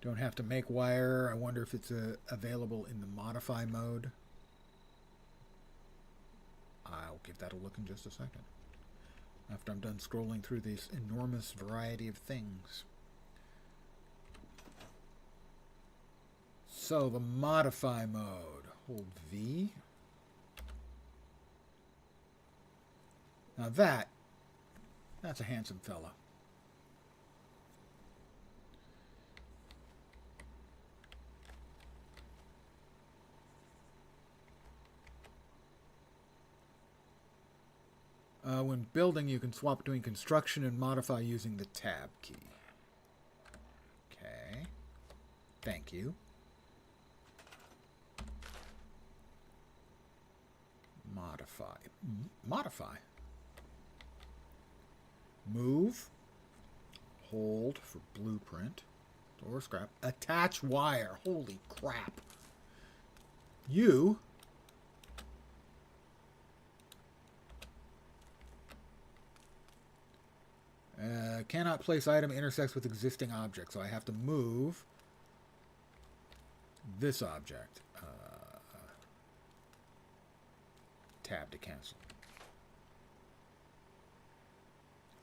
Don't have to make wire. I wonder if it's available in the modify mode. I'll give that a look in just a second, after I'm done scrolling through this enormous variety of things. So the modify mode. Hold V. Now that's a handsome fella. When building, you can swap between construction and modify using the tab key. Okay. Thank you. Modify. Modify. Move. Hold for blueprint. Or scrap. Attach wire. Holy crap. You... cannot place item intersects with existing object, so I have to move this object. Tab to cancel.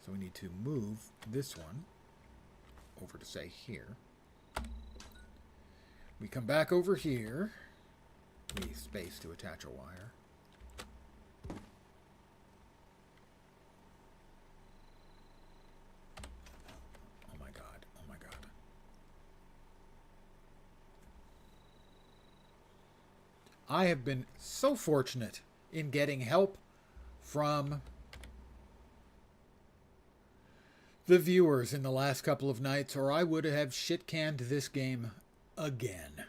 So we need to move this one over to, say, here. We come back over here. We space to attach a wire. I have been so fortunate in getting help from the viewers in the last couple of nights, or I would have shit-canned this game again.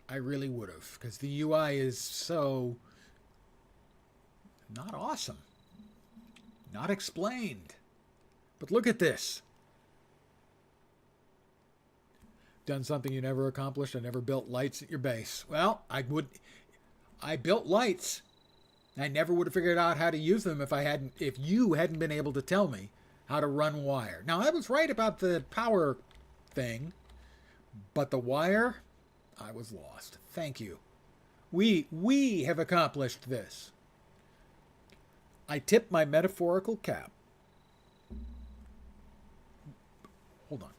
I really would have, because the UI is so not awesome. Not explained. But look at this. Done something you never accomplished. I never built lights at your base. Well, I built lights. I never would have figured out how to use them if you hadn't been able to tell me how to run wire. Now, I was right about the power thing, but the wire, I was lost. Thank you. We have accomplished this. I tip my metaphorical cap. Hold on.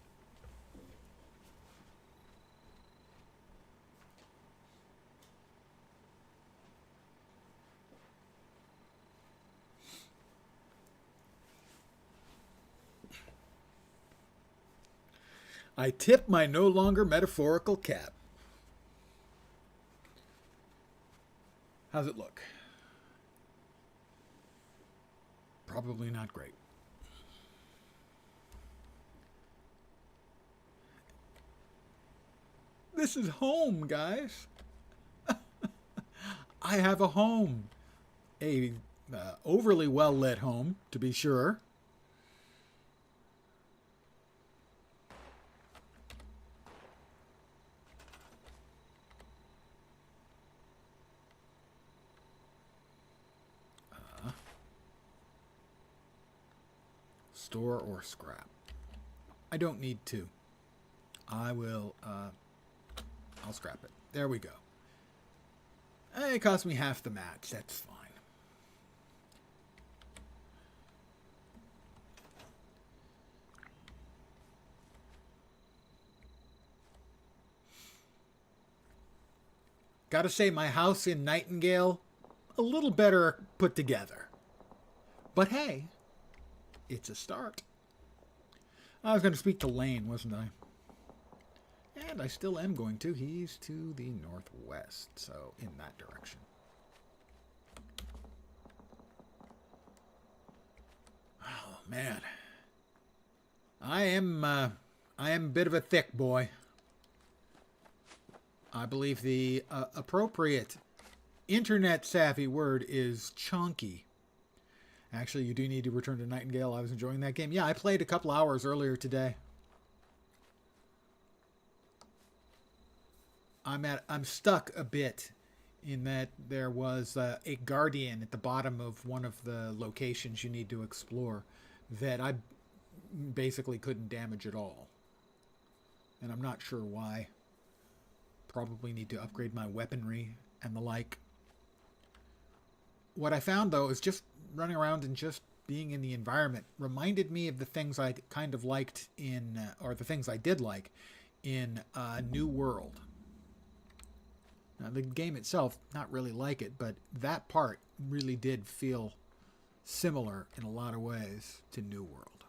I tip my no longer metaphorical cap. How's it look? Probably not great. This is home, guys. I have a home. A overly well-lit home, to be sure. Store or scrap. I don't need to. I will, I'll scrap it. There we go. It cost me half the match. That's fine. Gotta say, my house in Nightingale, a little better put together. But hey, it's a start. I was going to speak to Lane, wasn't I? And I still am going to. He's to the northwest, so in that direction. Oh, man. I am a bit of a thick boy. I believe the appropriate internet-savvy word is chunky. Actually, you do need to return to Nightingale. I was enjoying that game. Yeah, I played a couple hours earlier today. I'm stuck a bit in that there was a guardian at the bottom of one of the locations you need to explore that I basically couldn't damage at all. And I'm not sure why. Probably need to upgrade my weaponry and the like. What I found, though, is just running around and just being in the environment reminded me of the things I kind of liked in, or the things I did like in New World. Now, the game itself, not really like it, but that part really did feel similar in a lot of ways to New World.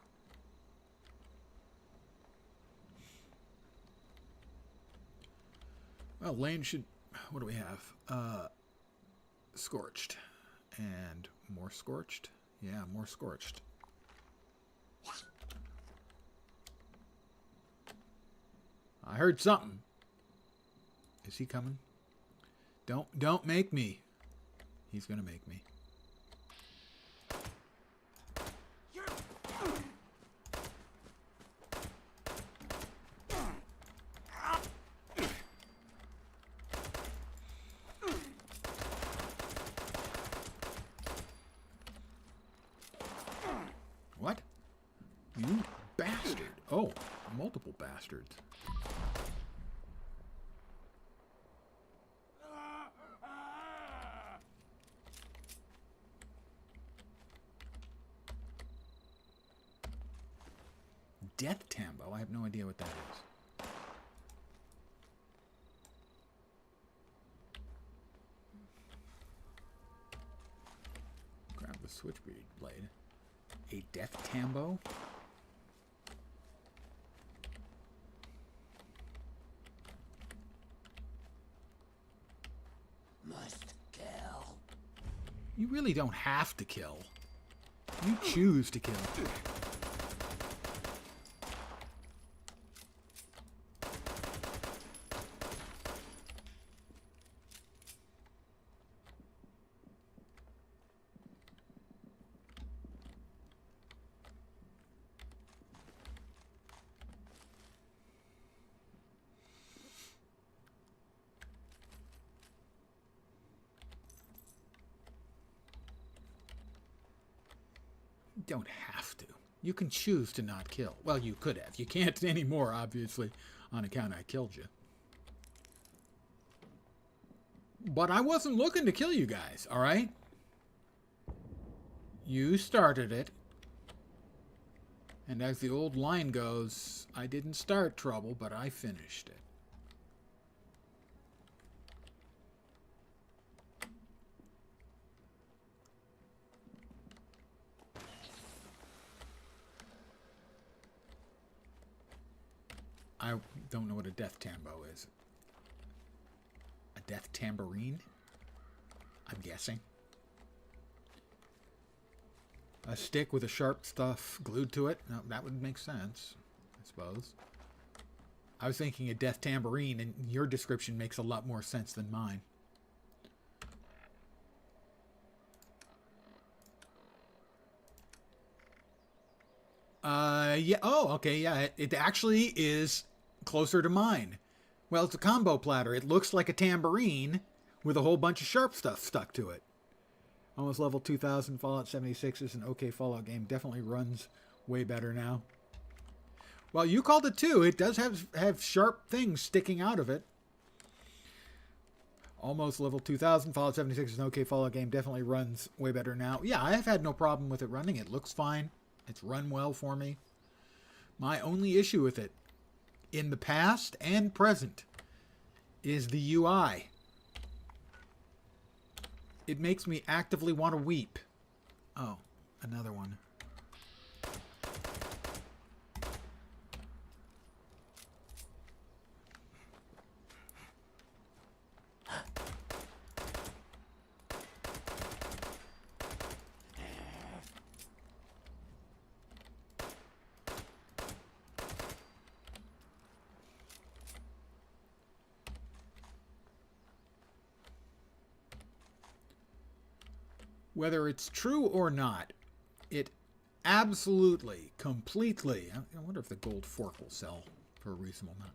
Well, Lane should... What do we have? Scorched. And more scorched? Yeah, more scorched. I heard something. Is he coming? Don't make me. He's gonna make me. What? You bastard. Oh, multiple bastards. Death Tambo? I have no idea what that is. Grab the switchblade blade. A Death Tambo? Must kill. You really don't have to kill. You choose to kill. Don't have to. You can choose to not kill. Well, you could have. You can't anymore, obviously, on account I killed you. But I wasn't looking to kill you guys, all right? You started it. And as the old line goes, I didn't start trouble, but I finished it. I don't know what a death tambo is. A death tambourine? I'm guessing. A stick with a sharp stuff glued to it? No, that would make sense, I suppose. I was thinking a death tambourine, and your description makes a lot more sense than mine. Yeah. Oh, okay, yeah. It actually is closer to mine. Well, it's a combo platter. It looks like a tambourine with a whole bunch of sharp stuff stuck to it. Almost level 2000. Fallout 76 is an okay Fallout game. Definitely runs way better now. Well, you called it too. It does have sharp things sticking out of it. Almost level 2000. Fallout 76 is an okay Fallout game. Definitely runs way better now. Yeah, I have had no problem with it running. It looks fine. It's run well for me. My only issue with it, in the past and present, is the UI. It makes me actively want to weep. Oh, another one. Whether it's true or not, it absolutely, completely, I wonder if the gold fork will sell for a reasonable amount,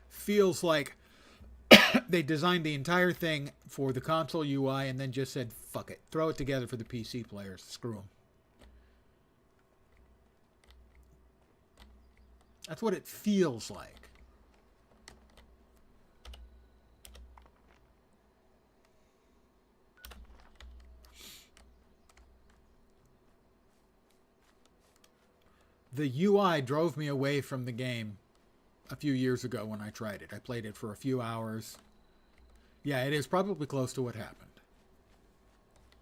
feels like they designed the entire thing for the console UI and then just said, fuck it, throw it together for the PC players, screw them. That's what it feels like. The UI drove me away from the game a few years ago when I tried it. I played it for a few hours. Yeah, it is probably close to what happened.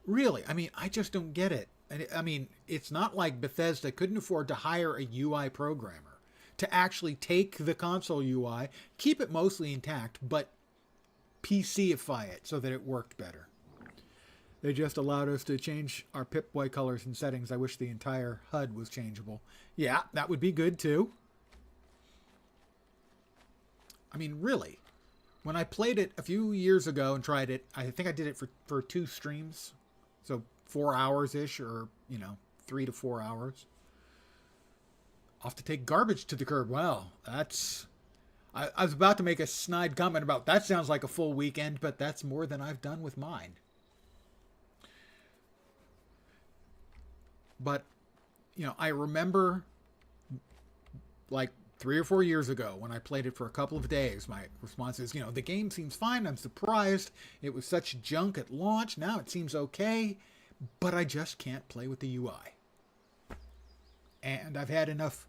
Really, I mean, I just don't get it. I mean, it's not like Bethesda couldn't afford to hire a UI programmer to actually take the console UI, keep it mostly intact, but PCify it so that it worked better. They just allowed us to change our Pip-Boy colors and settings. I wish the entire HUD was changeable. Yeah, that would be good too. I mean, really. When I played it a few years ago and tried it, I think I did it for 2 streams. So 4 hours-ish, or, 3 to 4 hours. Off to take garbage to the curb. Wow, that's... I was about to make a snide comment about, that sounds like a full weekend, but that's more than I've done with mine. But, I remember like 3 or 4 years ago when I played it for a couple of days, my response is, the game seems fine. I'm surprised. It was such junk at launch. Now it seems okay, but I just can't play with the UI. And I've had enough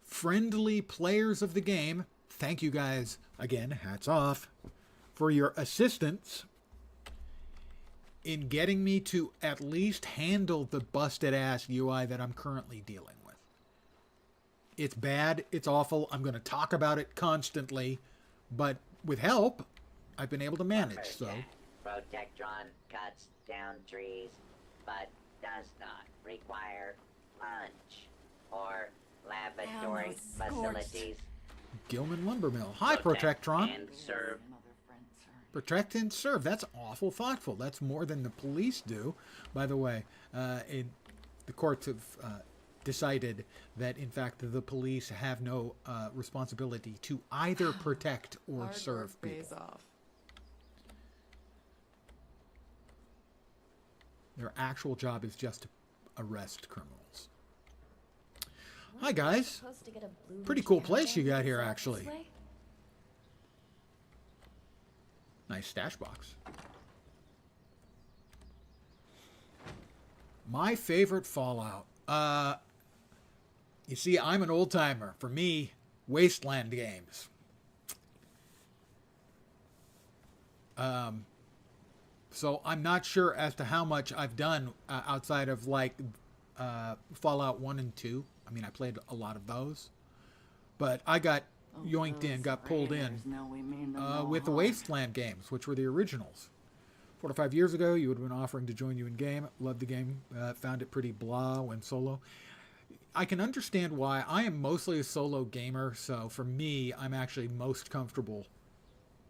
friendly players of the game. Thank you guys, again, hats off, for your assistance in getting me to at least handle the busted-ass UI that I'm currently dealing with. It's bad, it's awful, I'm going to talk about it constantly, but with help, I've been able to manage, so... Protectron cuts down trees, but does not require lunch or laboratory facilities. Gilman Lumber Mill. Hi, Protectron. And serve. Protect and serve. That's awful thoughtful. That's more than the police do. By the way, the courts have decided that, in fact, the police have no responsibility to either protect or serve people. Their actual job is just to arrest criminals. Hi, guys. Pretty cool place you got here, actually. Nice stash box. My favorite Fallout. You see, I'm an old timer. For me, Wasteland games. So I'm not sure as to how much I've done outside of like Fallout 1 and 2. I mean, I played a lot of those. But I got yoinked in, got pulled in with the Wasteland games, which were the originals. 4 to 5 years ago, you would have been offering to join you in game. Loved the game. Found it pretty blah when solo. I can understand why. I am mostly a solo gamer, so for me, I'm actually most comfortable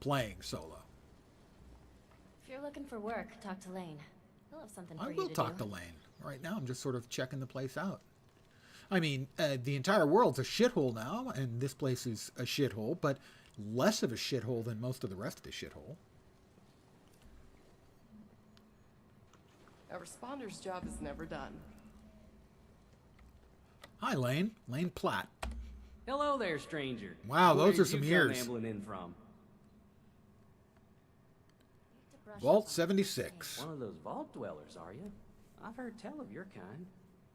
playing solo. If you're looking for work, talk to Lane. He'll have something for you to do. I will talk to Lane. Right now, I'm just sort of checking the place out. I mean, the entire world's a shithole now, and this place is a shithole, but less of a shithole than most of the rest of the shithole. A responder's job is never done. Hi, Lane. Lane Platt. Hello there, stranger. Wow, those are some ears. Ambling in from? Vault 76. One of those vault dwellers, are you? I've heard tell of your kind.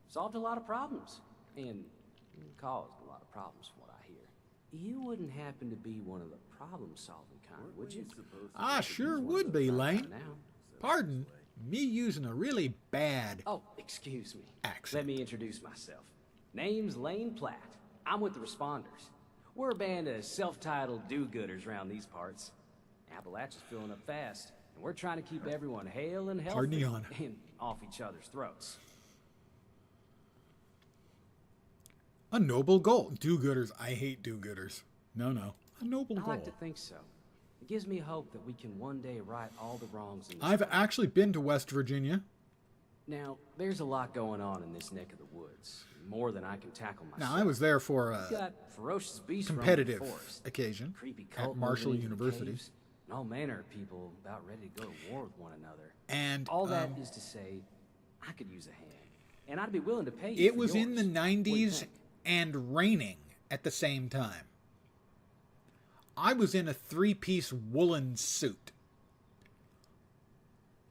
Solved a lot of problems. And caused a lot of problems from what I hear. You wouldn't happen to be one of the problem-solving kind, would you? I sure would be, Lane. Pardon? Me using a really bad Oh, excuse me. accent. Let me introduce myself. Name's Lane Platt. I'm with the Responders. We're a band of self-titled do-gooders around these parts. Appalachia's filling up fast, and we're trying to keep everyone hale and Pardon healthy the honor. and off each other's throats. A noble goal. Do-gooders. I hate do-gooders. No, no. A noble I goal. like to think so. It gives me hope that we can one day right all the wrongs in this I've world. actually been to West Virginia. Now, there's a lot going on in this neck of the woods. More than I can tackle myself. Now, I was there for We've got ferocious beasts roaming competitive the forest, occasion creepy at cult Marshall moving into the University. caves, and all manner of people about ready to go to war with one another. And, all that is to say, I could use a hand, and I'd be willing to pay you It for was in the yours. What do you 90s think? and raining at the same time. I was in a 3-piece woolen suit.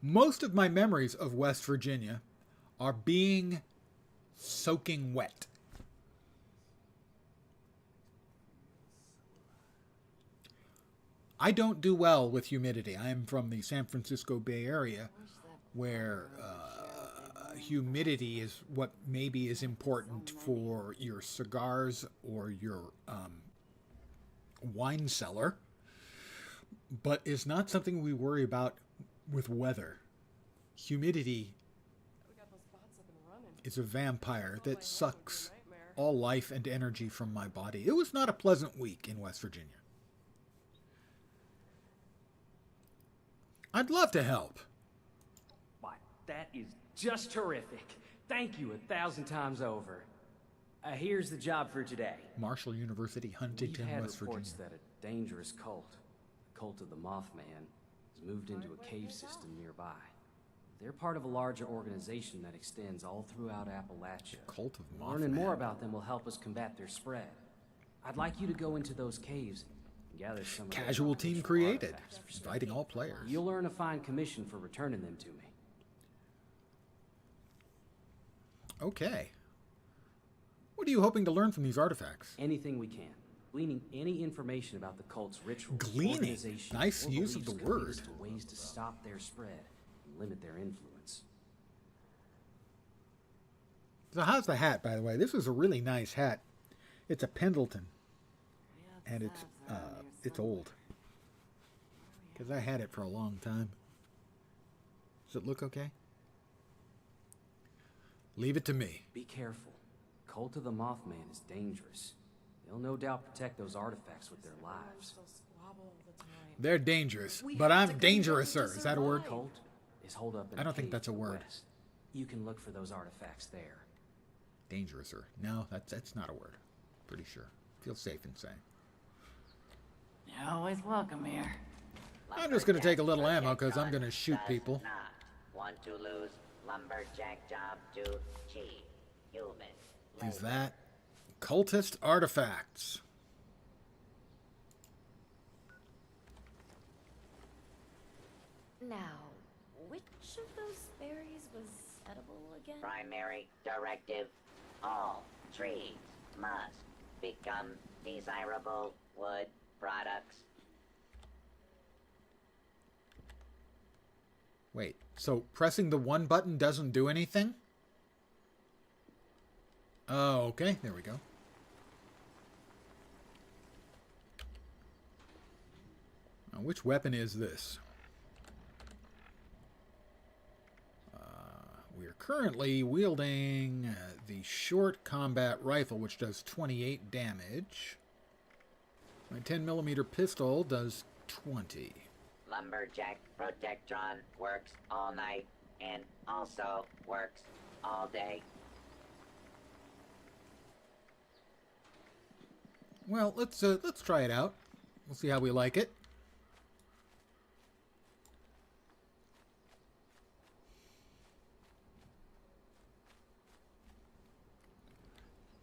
Most of my memories of West Virginia are being soaking wet. I don't do well with humidity. I am from the San Francisco Bay Area, where humidity is what maybe is important for your cigars or your wine cellar, but is not something we worry about with weather. Humidity is a vampire that sucks all life and energy from my body. It was not a pleasant week in West Virginia. I'd love to help. Why, that is just terrific. Thank you 1,000 times over. Here's the job for today. Marshall University, Huntington, We've had West Virginia. reports that a dangerous cult, the cult of the Mothman, has moved into a cave system nearby. They're part of a larger organization that extends all throughout Appalachia. Cult of Mothman. Learning more about them will help us combat their spread. I'd like you to go into those caves and gather some of their Casual team artificial created, artifacts for study. inviting all players. You'll earn a fine commission for returning them to me. Okay. What are you hoping to learn from these artifacts? Anything we can. Gleaning any information about the cult's rituals, Gleaning. organization, Nice or use of beliefs the could lead us word. to ways to stop their spread and limit their influence. So how's the hat, by the way? This is a really nice hat. It's a Pendleton. And it's old. Because I had it for a long time. Does it look okay? Leave it to me. Be careful. Cult of the Mothman is dangerous. They'll no doubt protect those artifacts with their lives. They're dangerous, but I'm dangerous-er. Is that a word? Cult is holed up in I don't a think cave that's a to the word. west. You can look for those artifacts there. Dangerous-er. No, that's not a word. Pretty sure. Feels safe in saying. You're always welcome here. I'm just going to take a little ammo because I'm going to shoot people. Want to lose lumberjack job to cheap human. Is that cultist artifacts? Now, which of those berries was edible again? Primary directive. All trees must become desirable wood products. Wait, so pressing the one button doesn't do anything? Oh, okay. There we go. Now, which weapon is this? We are currently wielding the short combat rifle, which does 28 damage. My 10mm pistol does 20. Lumberjack Protectron works all night and also works all day. Well, let's try it out. We'll see how we like it.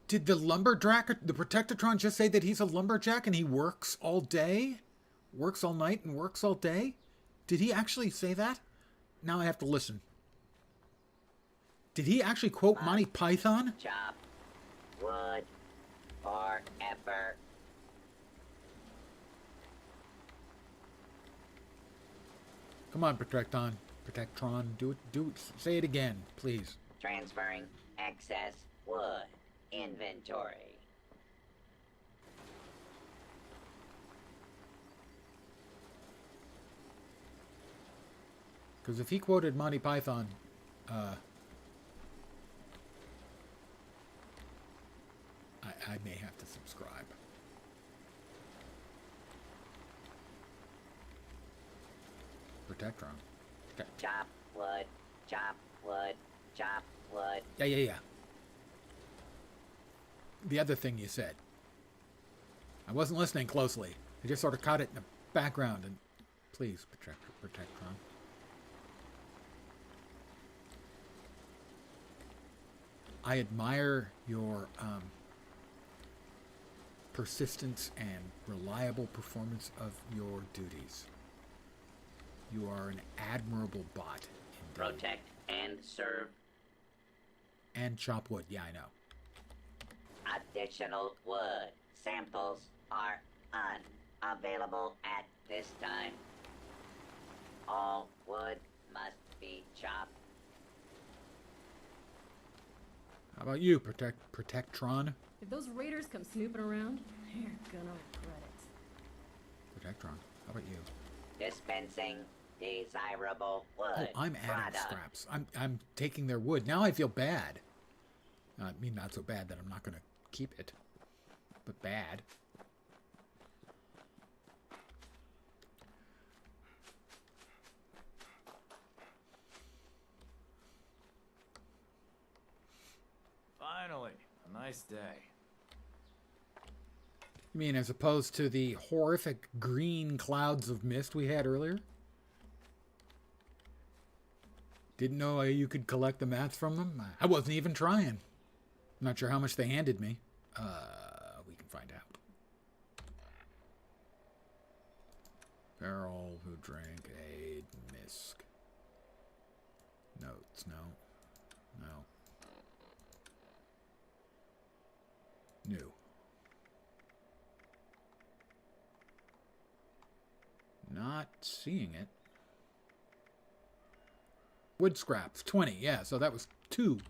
Did the lumberjack, the Protectatron, just say that he's a lumberjack and he works all day? Works all night and works all day? Did he actually say that? Now I have to listen. Did he actually quote Monty Python? Chop wood forever. Come on, Protecton. Protectron, do it. Say it again, please. Transferring excess wood inventory. Because if he quoted Monty Python, I may have to subscribe. Protectron. Okay. Chop wood, chop wood, chop wood. Yeah. The other thing you said. I wasn't listening closely. I just sort of caught it in the background. And please, Protectron. I admire your persistence and reliable performance of your duties. You are an admirable bot. Indeed. Protect and serve. And chop wood. Yeah, I know. Additional wood samples are unavailable at this time. All wood must be chopped. How about you, Protectron? If those raiders come snooping around, they're gonna regret it. Protectron, how about you? Dispensing desirable wood. Oh, I'm adding product. scraps. I'm taking their wood. Now I feel bad. I mean, not so bad that I'm not going to keep it, but bad. Finally, a nice day. You mean as opposed to the horrific green clouds of mist we had earlier? Didn't know you could collect the mats from them? I wasn't even trying. Not sure how much they handed me. We can find out. Barrel who drank a misk. Notes, no. New. Not seeing it. Wood scraps, 20. Yeah, so that was two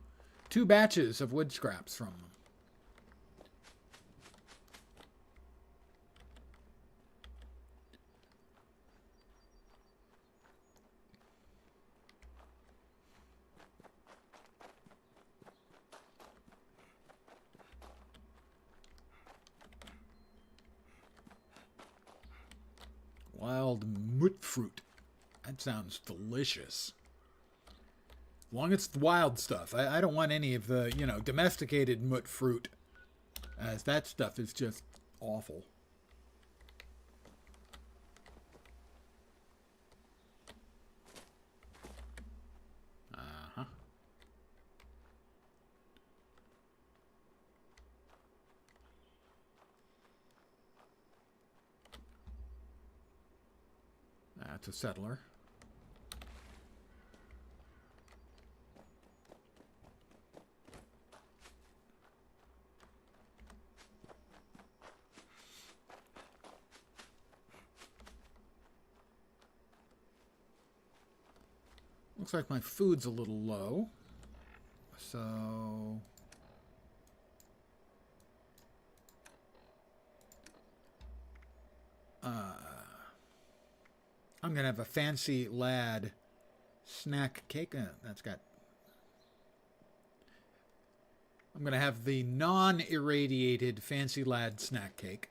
batches of wood scraps from them. Wild mut fruit. That sounds delicious. As long as it's wild stuff. I don't want any of the, domesticated mut fruit. As that stuff is just awful. Uh-huh. That's a settler. Looks like my food's a little low. So I'm going to have a fancy lad snack cake. I'm going to have the non-irradiated fancy lad snack cake.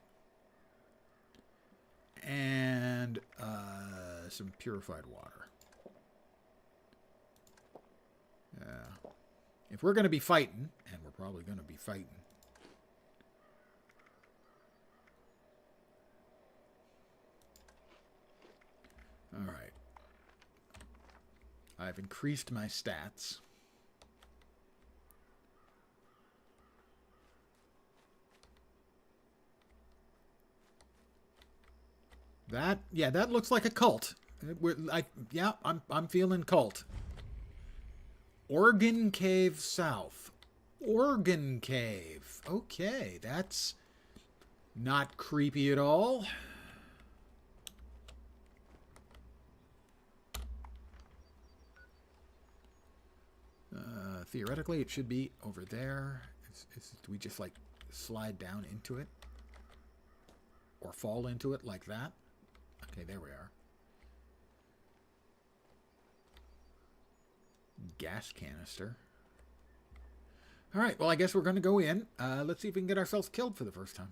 And some purified water. Yeah. If we're going to be fighting, and we're probably going to be fighting. All right. I've increased my stats. That looks like a cult. I'm feeling cult. Organ Cave South. Organ Cave. Okay, that's not creepy at all. theoretically, it should be over there. Do we just, like, slide down into it? Or fall into it like that? Okay, there we are. Gas canister. Alright, well, I guess we're going to go in. Let's see if we can get ourselves killed for the first time.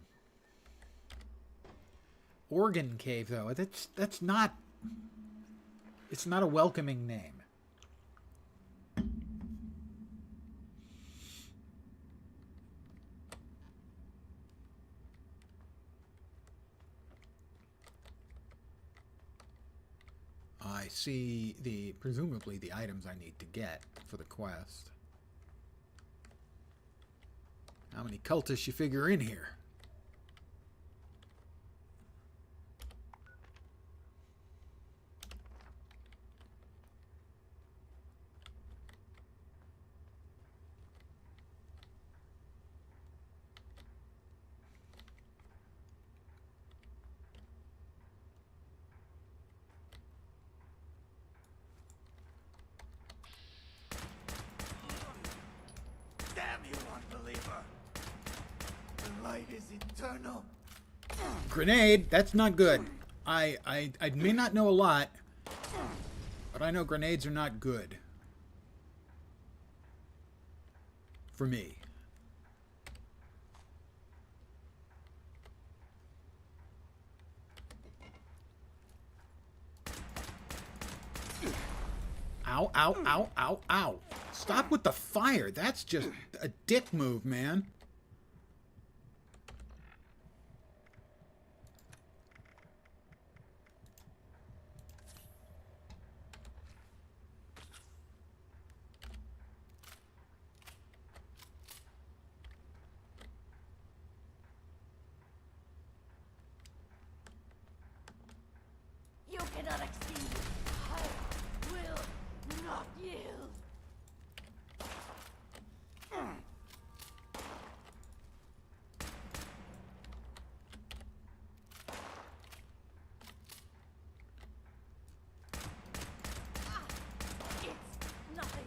Organ Cave, though. That's not... It's not a welcoming name. I see presumably the items I need to get for the quest. How many cultists you figure in here? Grenade, that's not good. I may not know a lot, but I know grenades are not good. For me. Ow, ow, ow, ow, ow. Stop with the fire. That's just a dick move, man. You cannot exceed. I will not yield. It's nothing.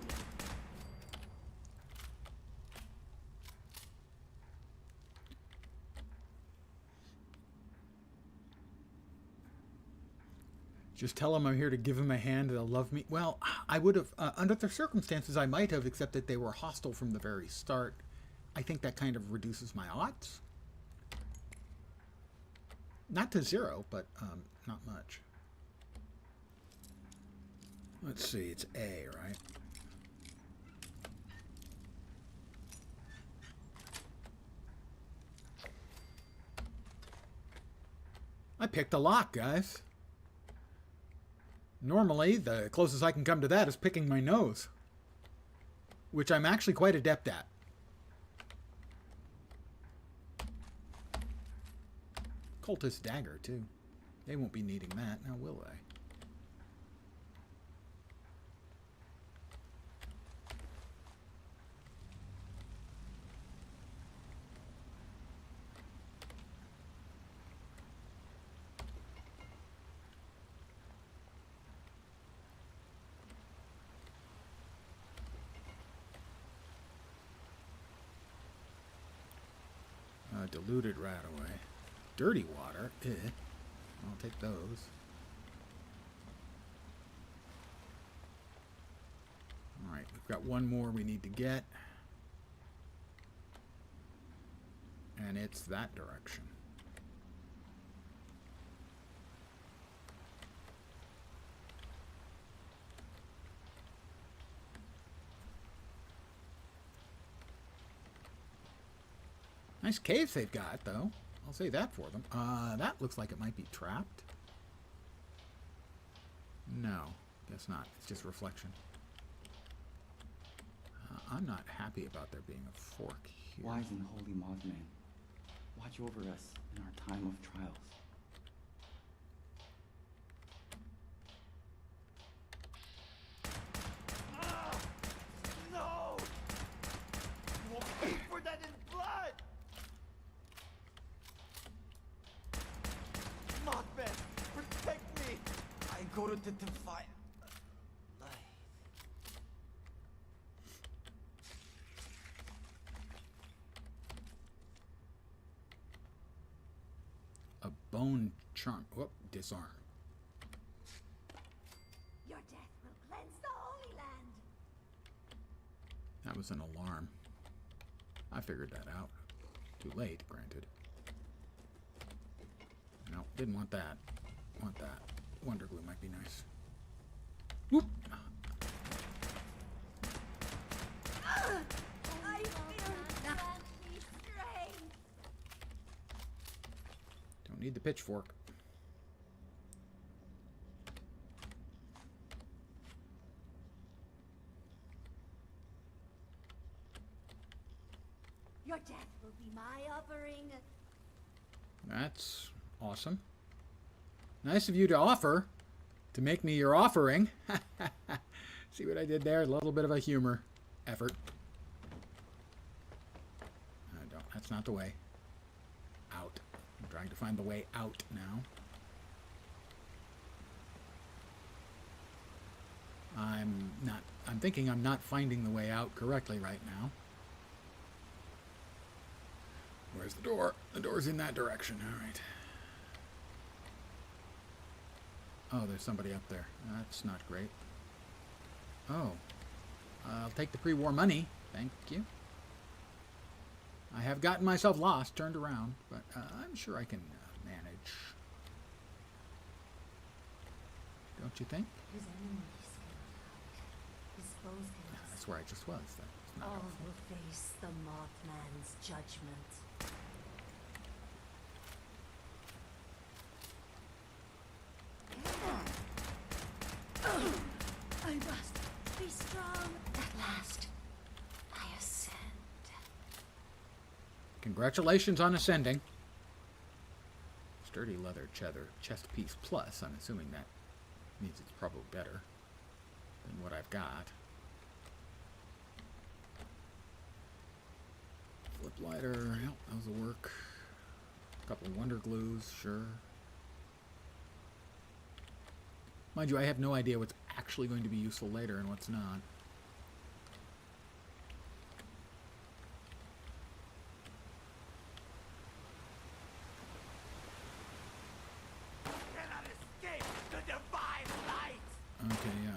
Just tell them I'm here to give them a hand and they'll love me. Well, I would have, under the circumstances, I might have, except that they were hostile from the very start. I think that kind of reduces my odds. Not to zero, but not much. Let's see, it's A, right? I picked a lock, guys. Normally, the closest I can come to that is picking my nose, which I'm actually quite adept at. Cultist dagger, too. They won't be needing that, now will they? Diluted rat away. Dirty water. I'll take those. Alright, we've got one more we need to get. And it's that direction. Nice caves they've got, though. I'll say that for them. That looks like it might be trapped. No, guess not. It's just reflection. I'm not happy about there being a fork here. Wise and holy Mothman, watch over us in our time of trials. No! You will pay for that in blood! Mothman, protect me! I go to defy. charm. Whoop, disarm. Your death will cleanse the Holy Land. That was an alarm. I figured that out. Too late, granted. No, didn't want that. Want that. Wonder glue might be nice. Whoop! I feel naturally strained. Don't need the pitchfork. Your death will be my offering. That's awesome. Nice of you to offer. To make me your offering. See what I did there? A little bit of a humor effort. That's not the way. Out. I'm trying to find the way out now. I'm thinking I'm not finding the way out correctly right now. Where's the door? The door's in that direction. All right. Oh, there's somebody up there. That's not great. Oh. I'll take the pre-war money. Thank you. I have gotten myself lost, turned around, but I'm sure I can manage. Don't you think? His enemies his foes That's where I just was. That's not all helpful. will face the Mothman's judgment. I must be strong. At last, I ascend. Congratulations on ascending. Sturdy leather chest piece plus. I'm assuming that means it's probably better than what I've got. Flip lighter. Yep, those will work. A couple of wonder glues, sure. Mind you, I have no idea what's actually going to be useful later and what's not. Cannot escape the divine light. Okay, yeah.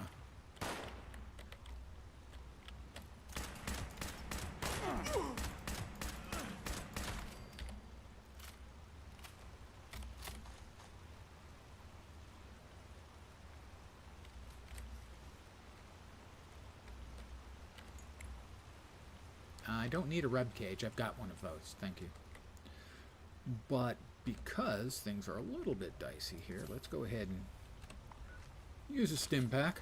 I don't need a reb cage. I've got one of those. Thank you. But because things are a little bit dicey here, let's go ahead and use a stim pack.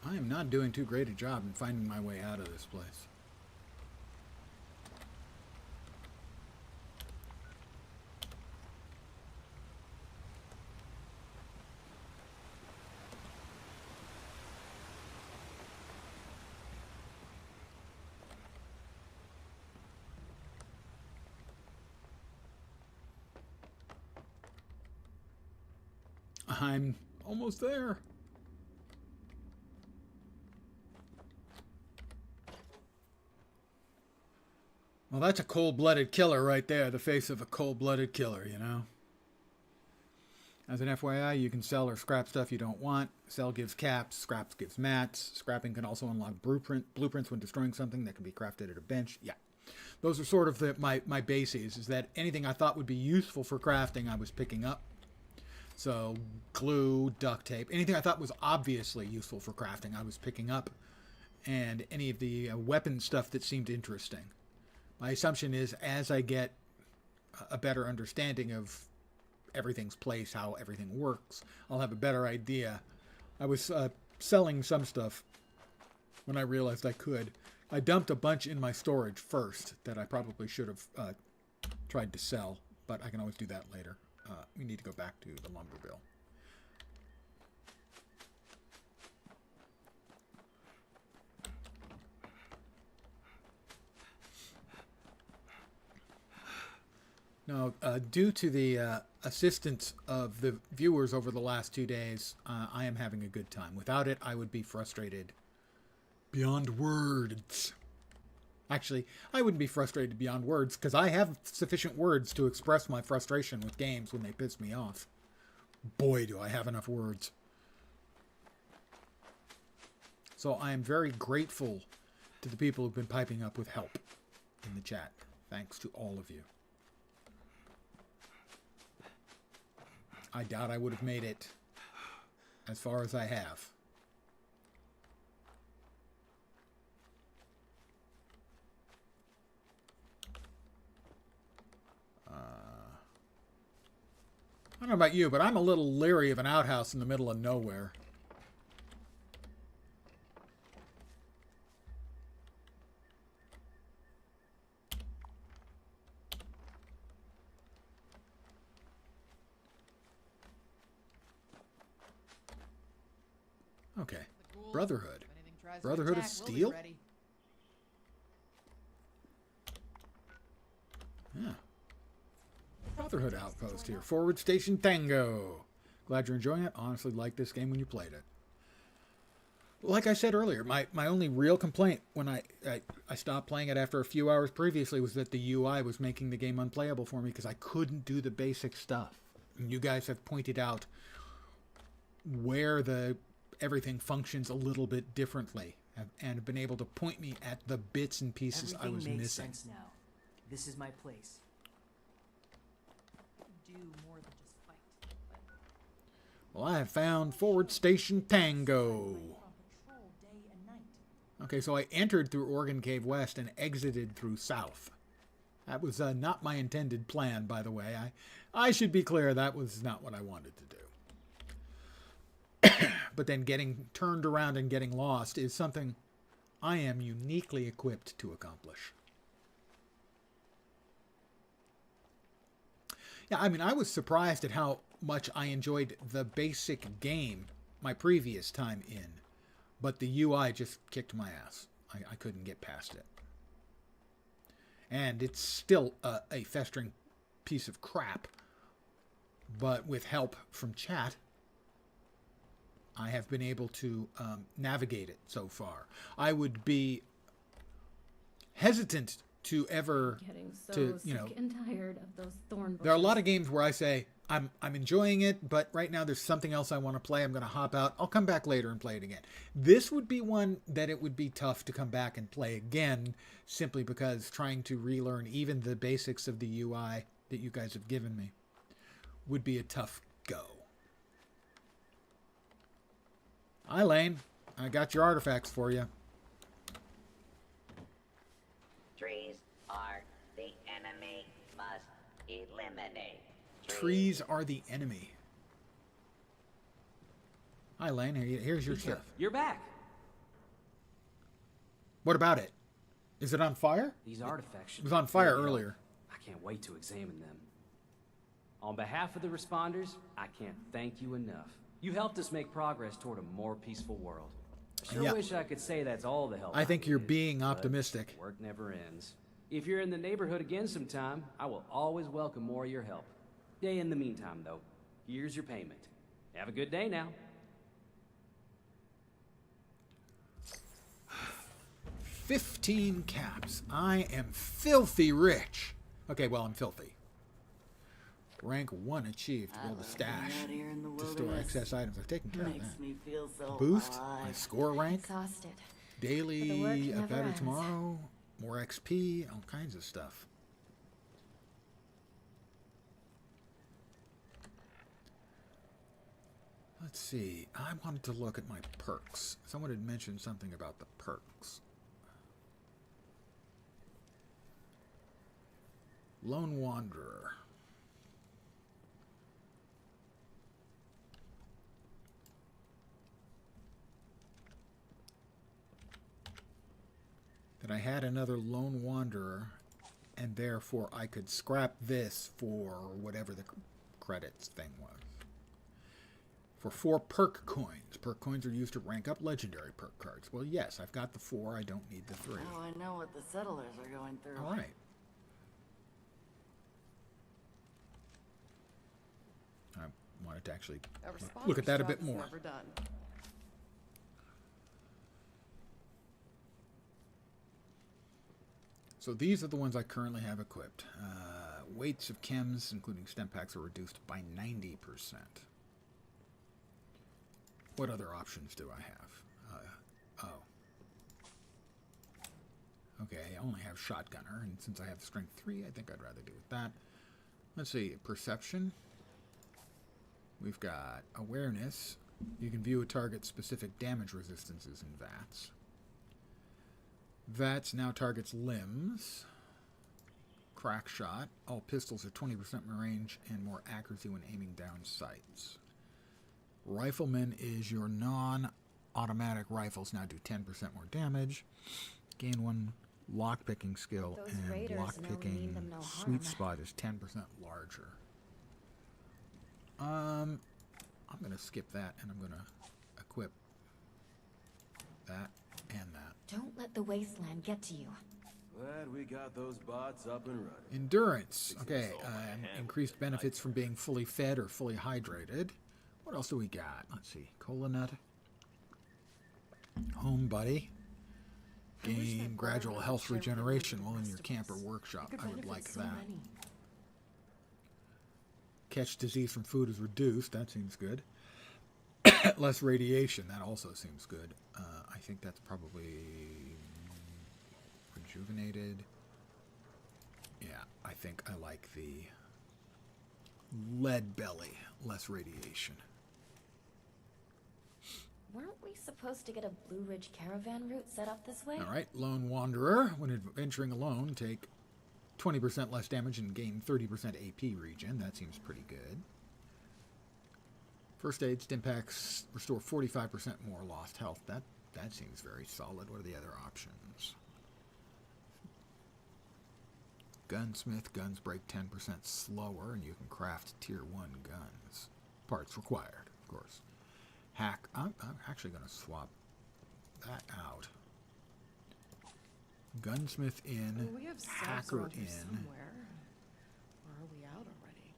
I am not doing too great a job in finding my way out of this place. I'm almost there. Well, that's a cold-blooded killer right there. The face of a cold-blooded killer, you know. As an FYI, you can sell or scrap stuff you don't want. Sell gives caps, scraps gives mats. Scrapping can also unlock blueprints when destroying something that can be crafted at a bench. Yeah. Those are sort of my bases, is that anything I thought would be useful for crafting, I was picking up. So, glue, duct tape, anything I thought was obviously useful for crafting, I was picking up. And any of the weapon stuff that seemed interesting. My assumption is, as I get a better understanding of everything's place, how everything works, I'll have a better idea. I was selling some stuff when I realized I could. I dumped a bunch in my storage first that I probably should have tried to sell, but I can always do that later. We need to go back to the lumber bill. Now, due to the assistance of the viewers over the last 2 days, I am having a good time. Without it, I would be frustrated Beyond words. Actually, I wouldn't be frustrated beyond words, because I have sufficient words to express my frustration with games when they piss me off. Boy, do I have enough words. So I am very grateful to the people who've been piping up with help in the chat. Thanks to all of you. I doubt I would have made it as far as I have. I don't know about you, but I'm a little leery of an outhouse in the middle of nowhere. Okay. Brotherhood. Brotherhood of Steel? Yeah. Brotherhood outpost here. Forward Station Tango. Glad you're enjoying it. Honestly, liked this game when you played it. Like I said earlier, my only real complaint when I stopped playing it after a few hours previously was that the UI was making the game unplayable for me because I couldn't do the basic stuff. And you guys have pointed out where everything functions a little bit differently and have been able to point me at the bits and pieces I was makes missing. Sense now. This is my place. Do more than just fight. Well, I have found Forward Station Tango. Okay, so I entered through Organ Cave West and exited through South. That was not my intended plan, by the way. I should be clear, that was not what I wanted to do. But then getting turned around and getting lost is something I am uniquely equipped to accomplish. Yeah, I mean, I was surprised at how much I enjoyed the basic game my previous time in, but the UI just kicked my ass. I couldn't get past it. And it's still a festering piece of crap, but with help from chat, I have been able to navigate it so far. I would be hesitant to ever Getting so sick and tired of those thorn bushes. There are a lot of games where I say I'm enjoying it, but right now there's something else I want to play. I'm going to hop out. I'll come back later and play it again. This would be one that it would be tough to come back and play again, simply because trying to relearn even the basics of the UI that you guys have given me would be a tough go. Hi, Lane. I got your artifacts for you. Trees are the enemy. Must eliminate. Trees are the enemy. Hi, Lane. Here's your stuff. You're back. What about it? Is it on fire? These artifacts It was on fire earlier. I can't wait to examine them. On behalf of the responders, I can't thank you enough. You helped us make progress toward a more peaceful world. I sure wish I could say that's all the help I think you're needed, being optimistic. Work never ends. If you're in the neighborhood again sometime, I will always welcome more of your help. In the meantime, though, here's your payment. Have a good day now. 15 caps. I am filthy rich. Okay, well, I'm filthy. Rank 1 achieved. Build a stash to store excess items. I've taken care of that. Me feel so Boost alive. my score rank. Exhausted. Daily, never better ends. tomorrow. More XP. All kinds of stuff. Let's see. I wanted to look at my perks. Someone had mentioned something about the perks. Lone Wanderer. That I had another Lone Wanderer, and therefore I could scrap this for whatever the credits thing was. For 4 perk coins. Perk coins are used to rank up legendary perk cards. Well, yes, I've got the 4. I don't need the 3. Now I know what the settlers are going through. All right. I wanted to actually look at that a bit more. Never done. So these are the ones I currently have equipped. Weights of chems, including stem packs, are reduced by 90%. What other options do I have? Okay, I only have shotgunner, and since I have strength 3, I think I'd rather do with that. Let's see, perception. We've got awareness. You can view a target's specific damage resistances in VATS. VATS now targets limbs. Crack shot. All pistols are 20% more range and more accuracy when aiming down sights. Rifleman is your non-automatic rifles now do 10% more damage. Gain 1 lockpicking skill, and lockpicking sweet spot is 10% larger. I'm going to skip that, and I'm going to equip that and that. Don't let the wasteland get to you. Glad we got those bots up and running. Endurance. Okay, increased benefits from being fully fed or fully hydrated. What else do we got? Let's see. Cola nut. Home buddy. Gain gradual health regeneration while in your camp or workshop. I would like that. Catch disease from food is reduced. That seems good. Less radiation. That also seems good. I think that's probably rejuvenated. Yeah, I think I like the lead belly. Less radiation. Weren't we supposed to get a Blue Ridge caravan route set up this way? All right, Lone Wanderer. When adventuring alone, take 20% less damage and gain 30% AP regen. That seems pretty good. First aid stim packs restore 45% more lost health. That seems very solid. What are the other options? Gunsmith. Guns break 10% slower, and you can craft tier 1 guns. Parts required, of course. Hack. I'm actually going to swap that out. Gunsmith in. We have Hacker in. Somewhere. Or are we out already?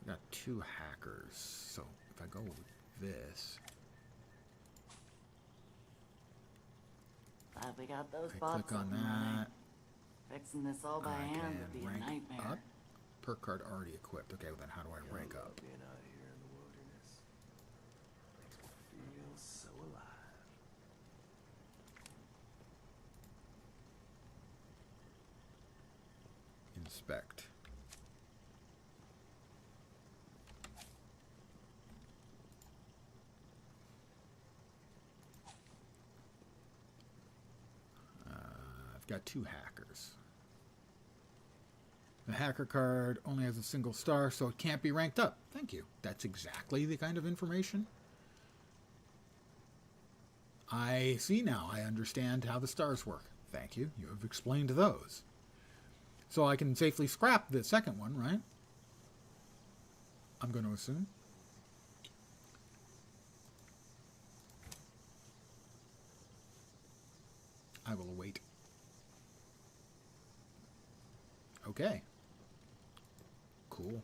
We got 2 hackers. So if I go with this. Glad we got those I bots click on up and running. that. Fixing this all by hand would be a rank nightmare. up. Perk card already equipped. Okay, well then how do I rank up? Being out here in the wilderness makes me feel so alive. Inspect. I've got 2 hackers. The hacker card only has a single star, so it can't be ranked up. Thank you. That's exactly the kind of information. I see now. I understand how the stars work. Thank you. You have explained those. So I can safely scrap the second one, right? I'm going to assume. I will await. Okay. Cool.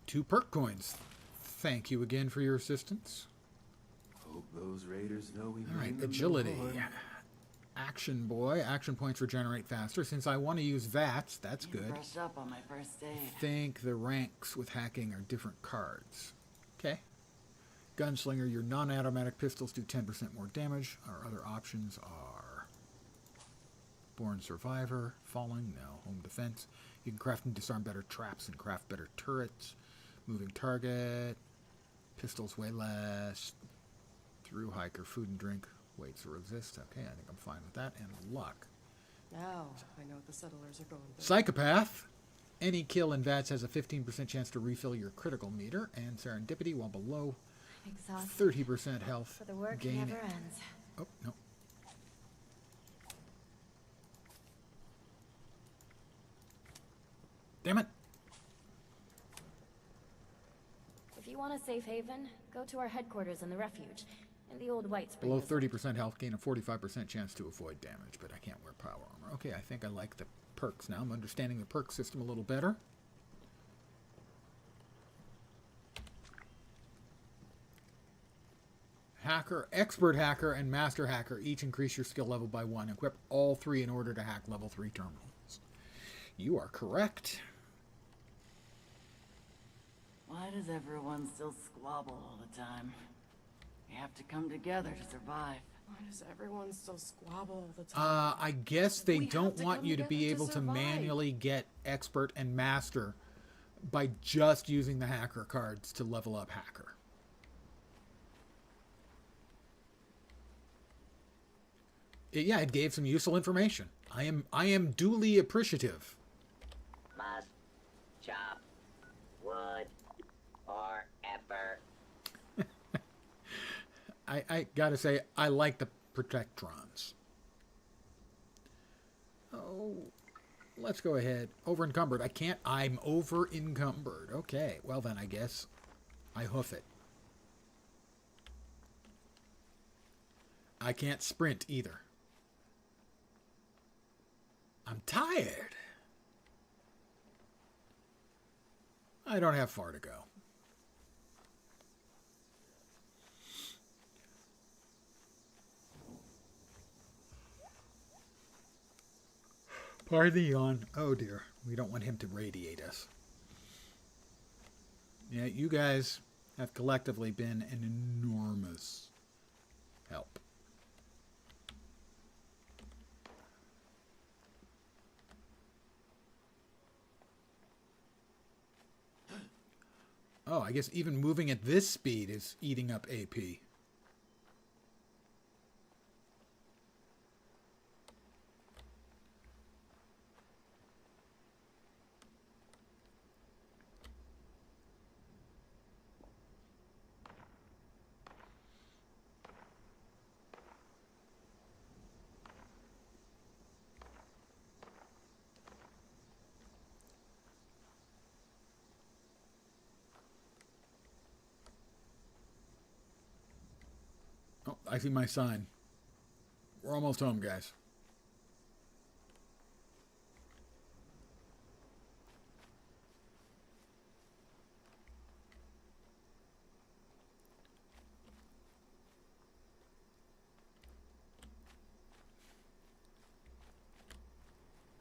2 perk coins. Thank you again for your assistance. Hope those raiders know we All right, mean them no agility. harm. Action boy. Action points regenerate faster. Since I want to use VATS, that's good. Brushed up on my first day. Think the ranks with hacking are different cards. Okay. Gunslinger, your non-automatic pistols do 10% more damage. Our other options are Born Survivor, Falling, no, Home Defense. You can craft and disarm better traps and craft better turrets. Moving target. Pistols way less. Through hiker, food and drink. Weights resist. Okay, I think I'm fine with that. And luck. Now I know what the settlers are going through. Psychopath. Any kill in VATS has a 15% chance to refill your critical meter. And serendipity, while below 30% health. For the work gain. never ends. Oh, no. Damn it. If you want a safe haven, go to our headquarters in the refuge, in the old White Springs. Below 30% health, gain a 45% chance to avoid damage, but I can't wear power armor. Okay, I think I like the perks now. I'm understanding the perk system a little better. Hacker, expert hacker, and master hacker each increase your skill level by 1. Equip all 3 in order to hack level 3 terminals. You are correct. Why does everyone still squabble all the time? You have to come together to survive. Why does everyone still squabble all the time? I guess they We don't have to want come you to be together able to survive. manually get expert and master by just using the hacker cards to level up hacker. Yeah, it gave some useful information. I am duly appreciative. Must chop wood forever. I gotta say, I like the protectrons. Oh, let's go ahead. Over encumbered. I can't. I'm over encumbered. Okay, well then I guess I hoof it. I can't sprint either. I'm tired. I don't have far to go. Pardon the yawn. Oh dear. We don't want him to radiate us. Yeah, you guys have collectively been an enormous help. Oh, I guess even moving at this speed is eating up AP. Oh, I see my sign. We're almost home, guys.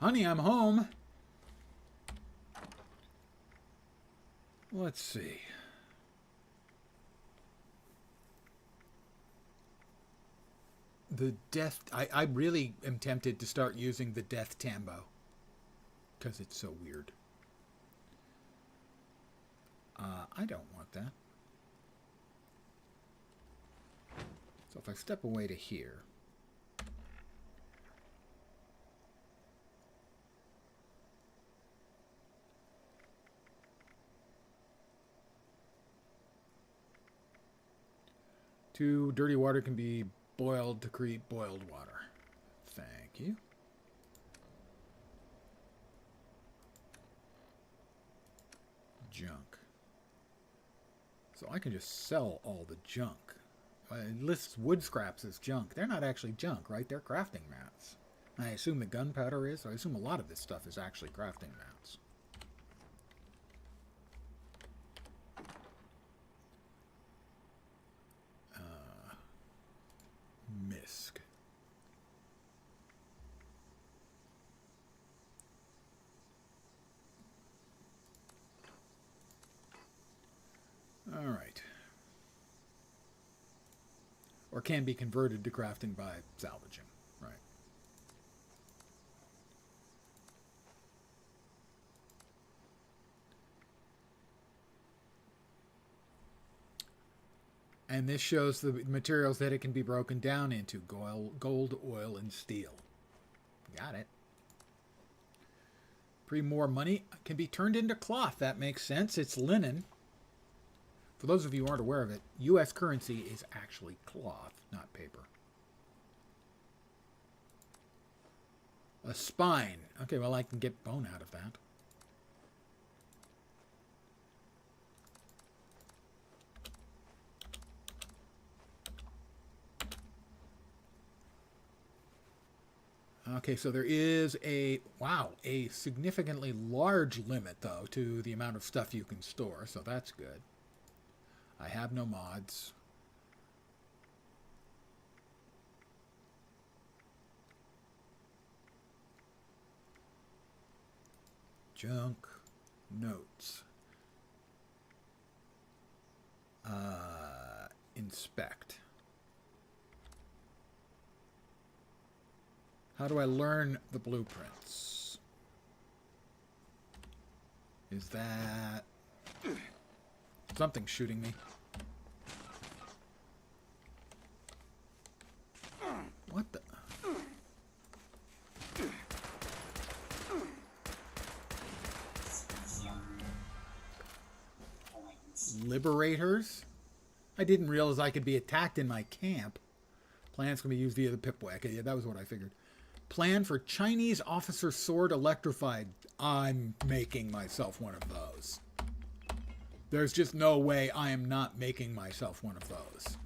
Honey, I'm home. Let's see. The death... I really am tempted to start using the death tambo. Because it's so weird. I don't want that. So if I step away to here... Two dirty water can be boiled to create boiled water. Thank you. Junk. So I can just sell all the junk. It lists wood scraps as junk. They're not actually junk, right? They're crafting mats. I assume the gunpowder is. I assume a lot of this stuff is actually crafting mats. Misk. All right. Or can be converted to crafting by salvaging, right? And this shows the materials that it can be broken down into. Gold, oil, and steel. Got it. More money can be turned into cloth. That makes sense. It's linen. For those of you who aren't aware of it, U.S. currency is actually cloth, not paper. A spine. Okay, well, I can get bone out of that. Okay, so there is a significantly large limit, though, to the amount of stuff you can store, so that's good. I have no mods. Junk. Notes. Inspect. How do I learn the blueprints? Is that... something shooting me? What the... Liberators? I didn't realize I could be attacked in my camp. Plans can be used via the pipwhack. Yeah, that was what I figured. Plan for Chinese officer sword electrified. I'm making myself one of those. There's just no way I am not making myself one of those.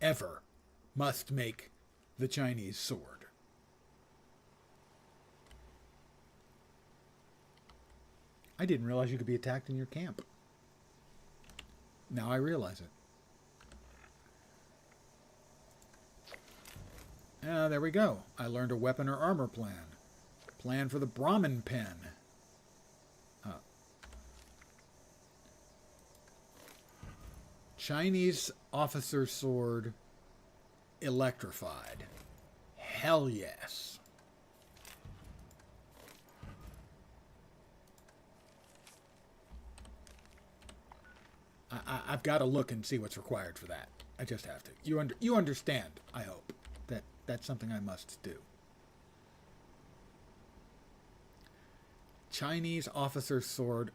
Ever must make the Chinese sword. I didn't realize you could be attacked in your camp. Now I realize it. There we go. I learned a weapon or armor plan. Plan for the Brahmin pen. Chinese officer sword electrified. Hell yes. I've got to look and see what's required for that. I just have to. You understand, I hope, that that's something I must do. Chinese officer sword,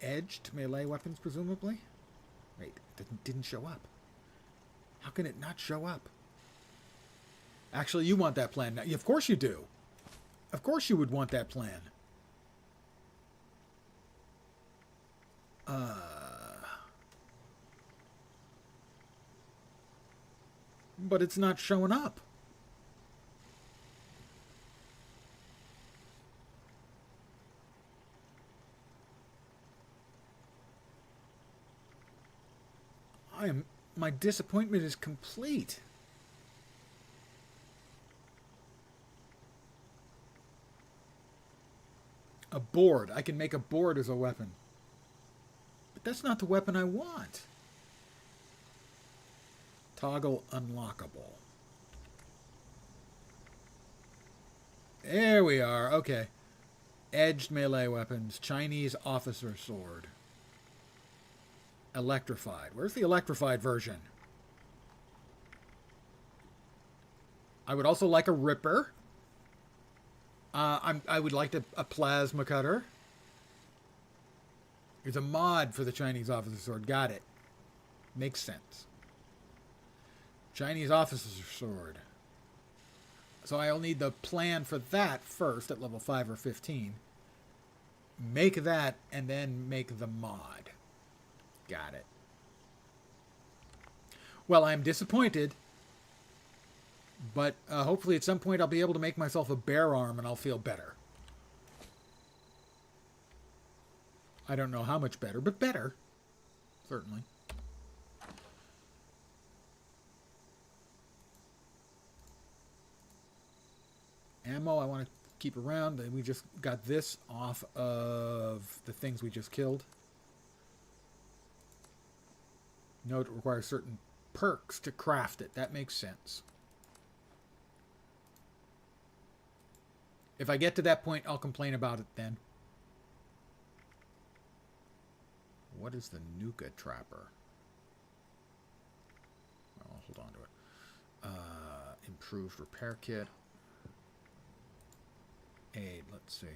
edged melee weapons, presumably? Wait, it didn't show up. How can it not show up? Actually, you want that plan now. Of course you do. Of course you would want that plan. But it's not showing up. My disappointment is complete. A board. I can make a board as a weapon. But that's not the weapon I want. Toggle unlockable. There we are. Okay. Edged melee weapons. Chinese officer sword. Electrified. Where's the electrified version? I would also like a ripper. I would like a plasma cutter. There's a mod for the Chinese officer sword. Got it. Makes sense. Chinese officer sword. So I'll need the plan for that first at level 5 or 15. Make that and then make the mod. Got it. Well, I'm disappointed. But hopefully at some point I'll be able to make myself a bear arm and I'll feel better. I don't know how much better, but better. Certainly. Ammo I want to keep around. We just got this off of the things we just killed. Note it requires certain perks to craft it. That makes sense. If I get to that point, I'll complain about it then. What is the Nuka Trapper? I'll hold on to it. Improved repair kit. Aid, let's see.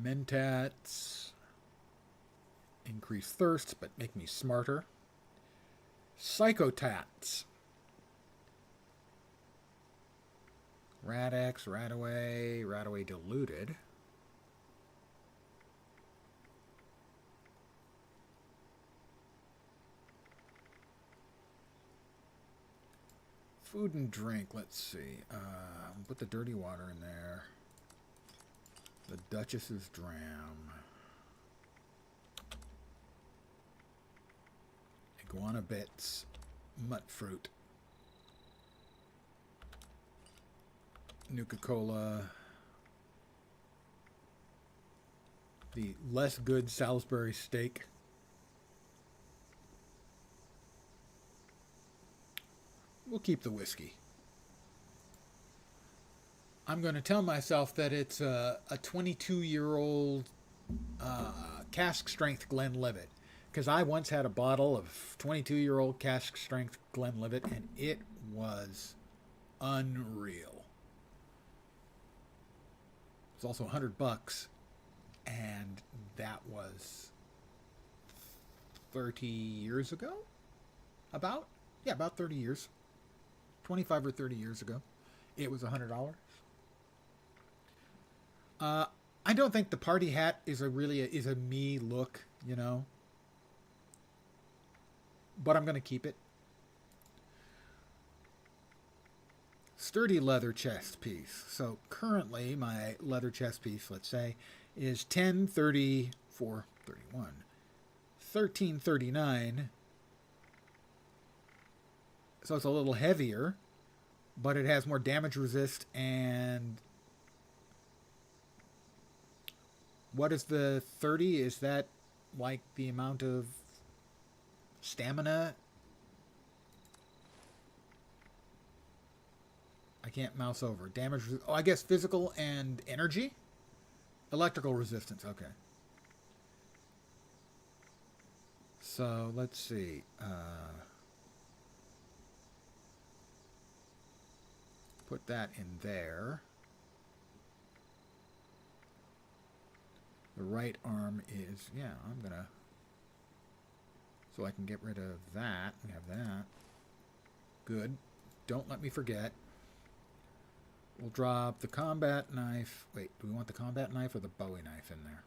Mentats. Increase thirst, but make me smarter. Psychotats. Rad-X, Radaway, Radaway diluted. Food and drink, let's see. Put the dirty water in there. The Duchess's Dram. Iguana bits. Mutt fruit. Nuka-Cola. The less good Salisbury steak. We'll keep the whiskey. I'm going to tell myself that it's a 22-year-old cask strength Glenlivet. Because I once had a bottle of 22-year-old cask strength Glenlivet, and it was unreal. It's also $100, and that was 30 years ago? About 30 years. 25 or 30 years ago. It was $100. I don't think the party hat is a me look, you know. But I'm going to keep it. Sturdy leather chest piece. So currently my leather chest piece, let's say, is $10.30 for 31. $13.39. So it's a little heavier, but it has more damage resist. And what is the 30? Is that like the amount of stamina? I can't mouse over. Damage. Oh, I guess physical and energy? Electrical resistance. Okay. So let's see. Put that in there. The right arm is, yeah, I'm gonna, so I can get rid of that. We have that. Good. Don't let me forget. We'll drop the combat knife. Wait, do we want the combat knife or the Bowie knife in there?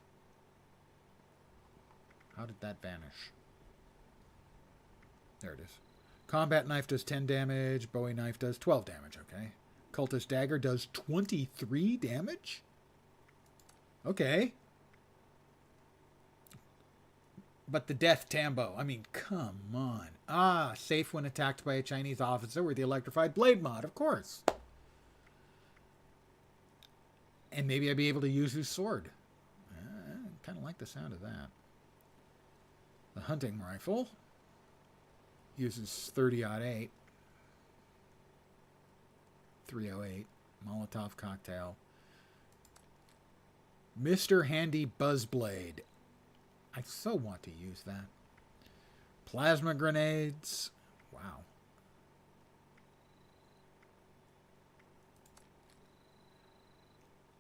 How did that vanish? There it is. Combat knife does 10 damage. Bowie knife does 12 damage, okay. Cultist dagger does 23 damage? Okay. But the death tambo, I mean, come on. Ah, safe when attacked by a Chinese officer with the electrified blade mod, of course. And maybe I'd be able to use his sword. I kind of like the sound of that. The hunting rifle uses 30-08. 308. Molotov cocktail. Mr. Handy Buzzblade. I so want to use that. Plasma grenades. Wow.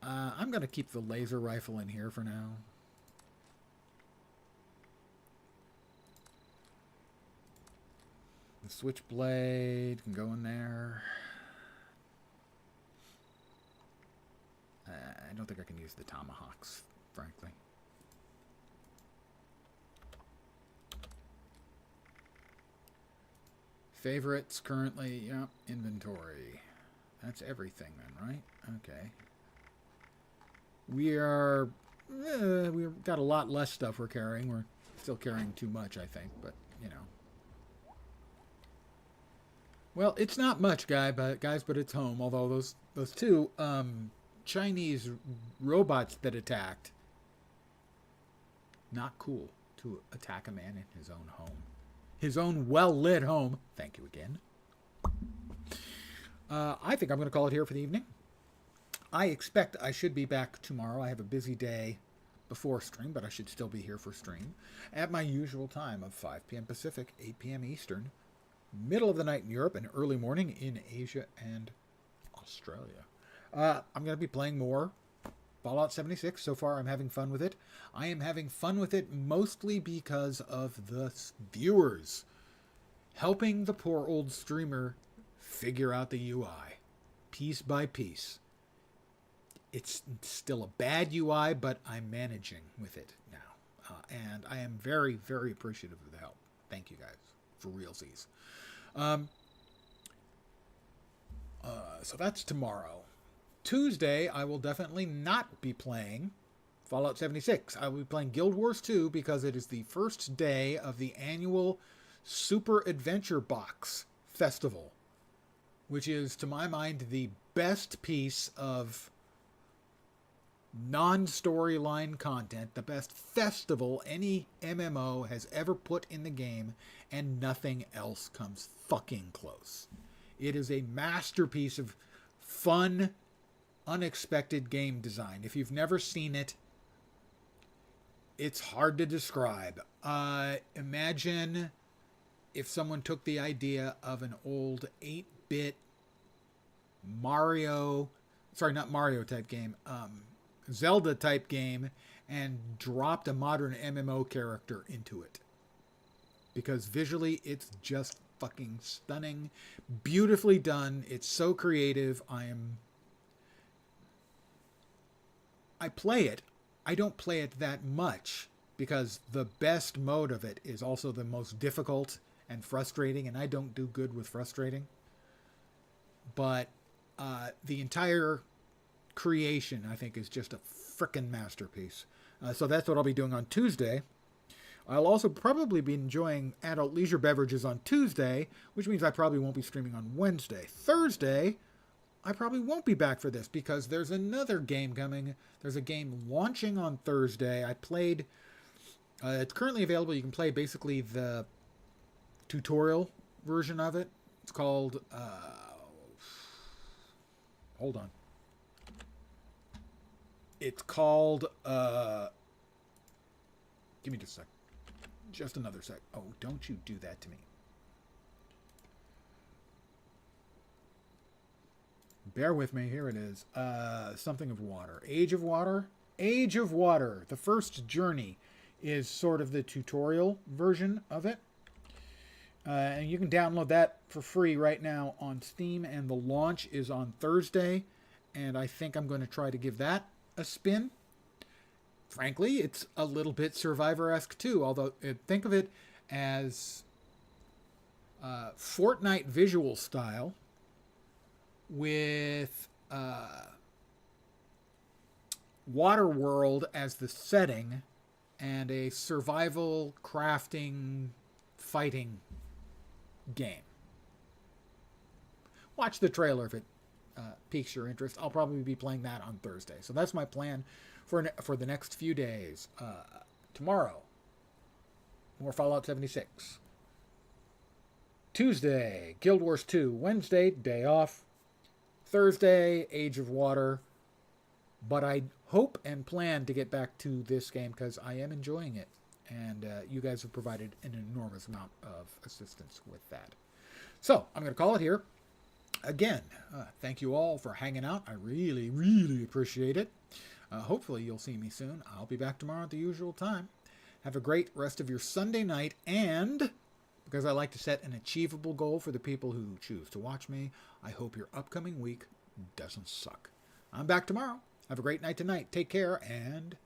I'm going to keep the laser rifle in here for now. The switchblade can go in there. I don't think I can use the tomahawks, frankly. Favorites currently, yeah, inventory. That's everything then, right? Okay. We've got a lot less stuff we're carrying. We're still carrying too much, I think, but, you know. Well, it's not much, guys, but it's home. Although those two Chinese robots that attacked, not cool to attack a man in his own home. His own well-lit home. Thank you again. I think I'm going to call it here for the evening. I expect I should be back tomorrow. I have a busy day before stream, but I should still be here for stream at my usual time of 5 p.m. Pacific, 8 p.m. Eastern, middle of the night in Europe, and early morning in Asia and Australia. I'm going to be playing more Fallout 76. So far, I'm having fun with it. I am having fun with it mostly because of the viewers helping the poor old streamer figure out the UI piece by piece. It's still a bad UI, but I'm managing with it now. And I am very, very appreciative of the help. Thank you guys, for realsies. So that's tomorrow. Tuesday, I will definitely not be playing Fallout 76. I will be playing Guild Wars 2 because it is the first day of the annual Super Adventure Box Festival, which is, to my mind, the best piece of non-storyline content, the best festival any MMO has ever put in the game, and nothing else comes fucking close. It is a masterpiece of fun, unexpected game design. If you've never seen it, it's hard to describe. Imagine if someone took the idea of an old 8-bit type game, Zelda type game, and dropped a modern MMO character into it. Because visually, it's just fucking stunning, beautifully done. It's so creative. I play it. I don't play it that much because the best mode of it is also the most difficult and frustrating, and I don't do good with frustrating. But the entire creation, I think, is just a frickin' masterpiece. So that's what I'll be doing on Tuesday. I'll also probably be enjoying adult leisure beverages on Tuesday, which means I probably won't be streaming on Wednesday. Thursday, I probably won't be back for this because there's another game coming. There's a game launching on Thursday. I played... it's currently available. You can play basically the tutorial version of it. It's called... hold on. It's called... give me just a sec. Just another sec. Oh, don't you do that to me. Bear with me. Here it is. Something of water. Age of Water? Age of Water. The first journey is sort of the tutorial version of it. And you can download that for free right now on Steam. And the launch is on Thursday. And I think I'm going to try to give that a spin. Frankly, it's a little bit Survivor-esque too. Although, think of it as Fortnite visual style with Waterworld as the setting and a survival crafting fighting game. Watch the trailer if it piques your interest. I'll probably be playing that on Thursday. So that's my plan for the next few days. Tomorrow, more Fallout 76. Tuesday, Guild Wars 2. Wednesday, day off. Thursday, Age of Water. But I hope and plan to get back to this game because I am enjoying it. And you guys have provided an enormous amount of assistance with that. So, I'm going to call it here. Again, thank you all for hanging out. I really, really appreciate it. Hopefully you'll see me soon. I'll be back tomorrow at the usual time. Have a great rest of your Sunday night, and because I like to set an achievable goal for the people who choose to watch me, I hope your upcoming week doesn't suck. I'm back tomorrow. Have a great night tonight. Take care, and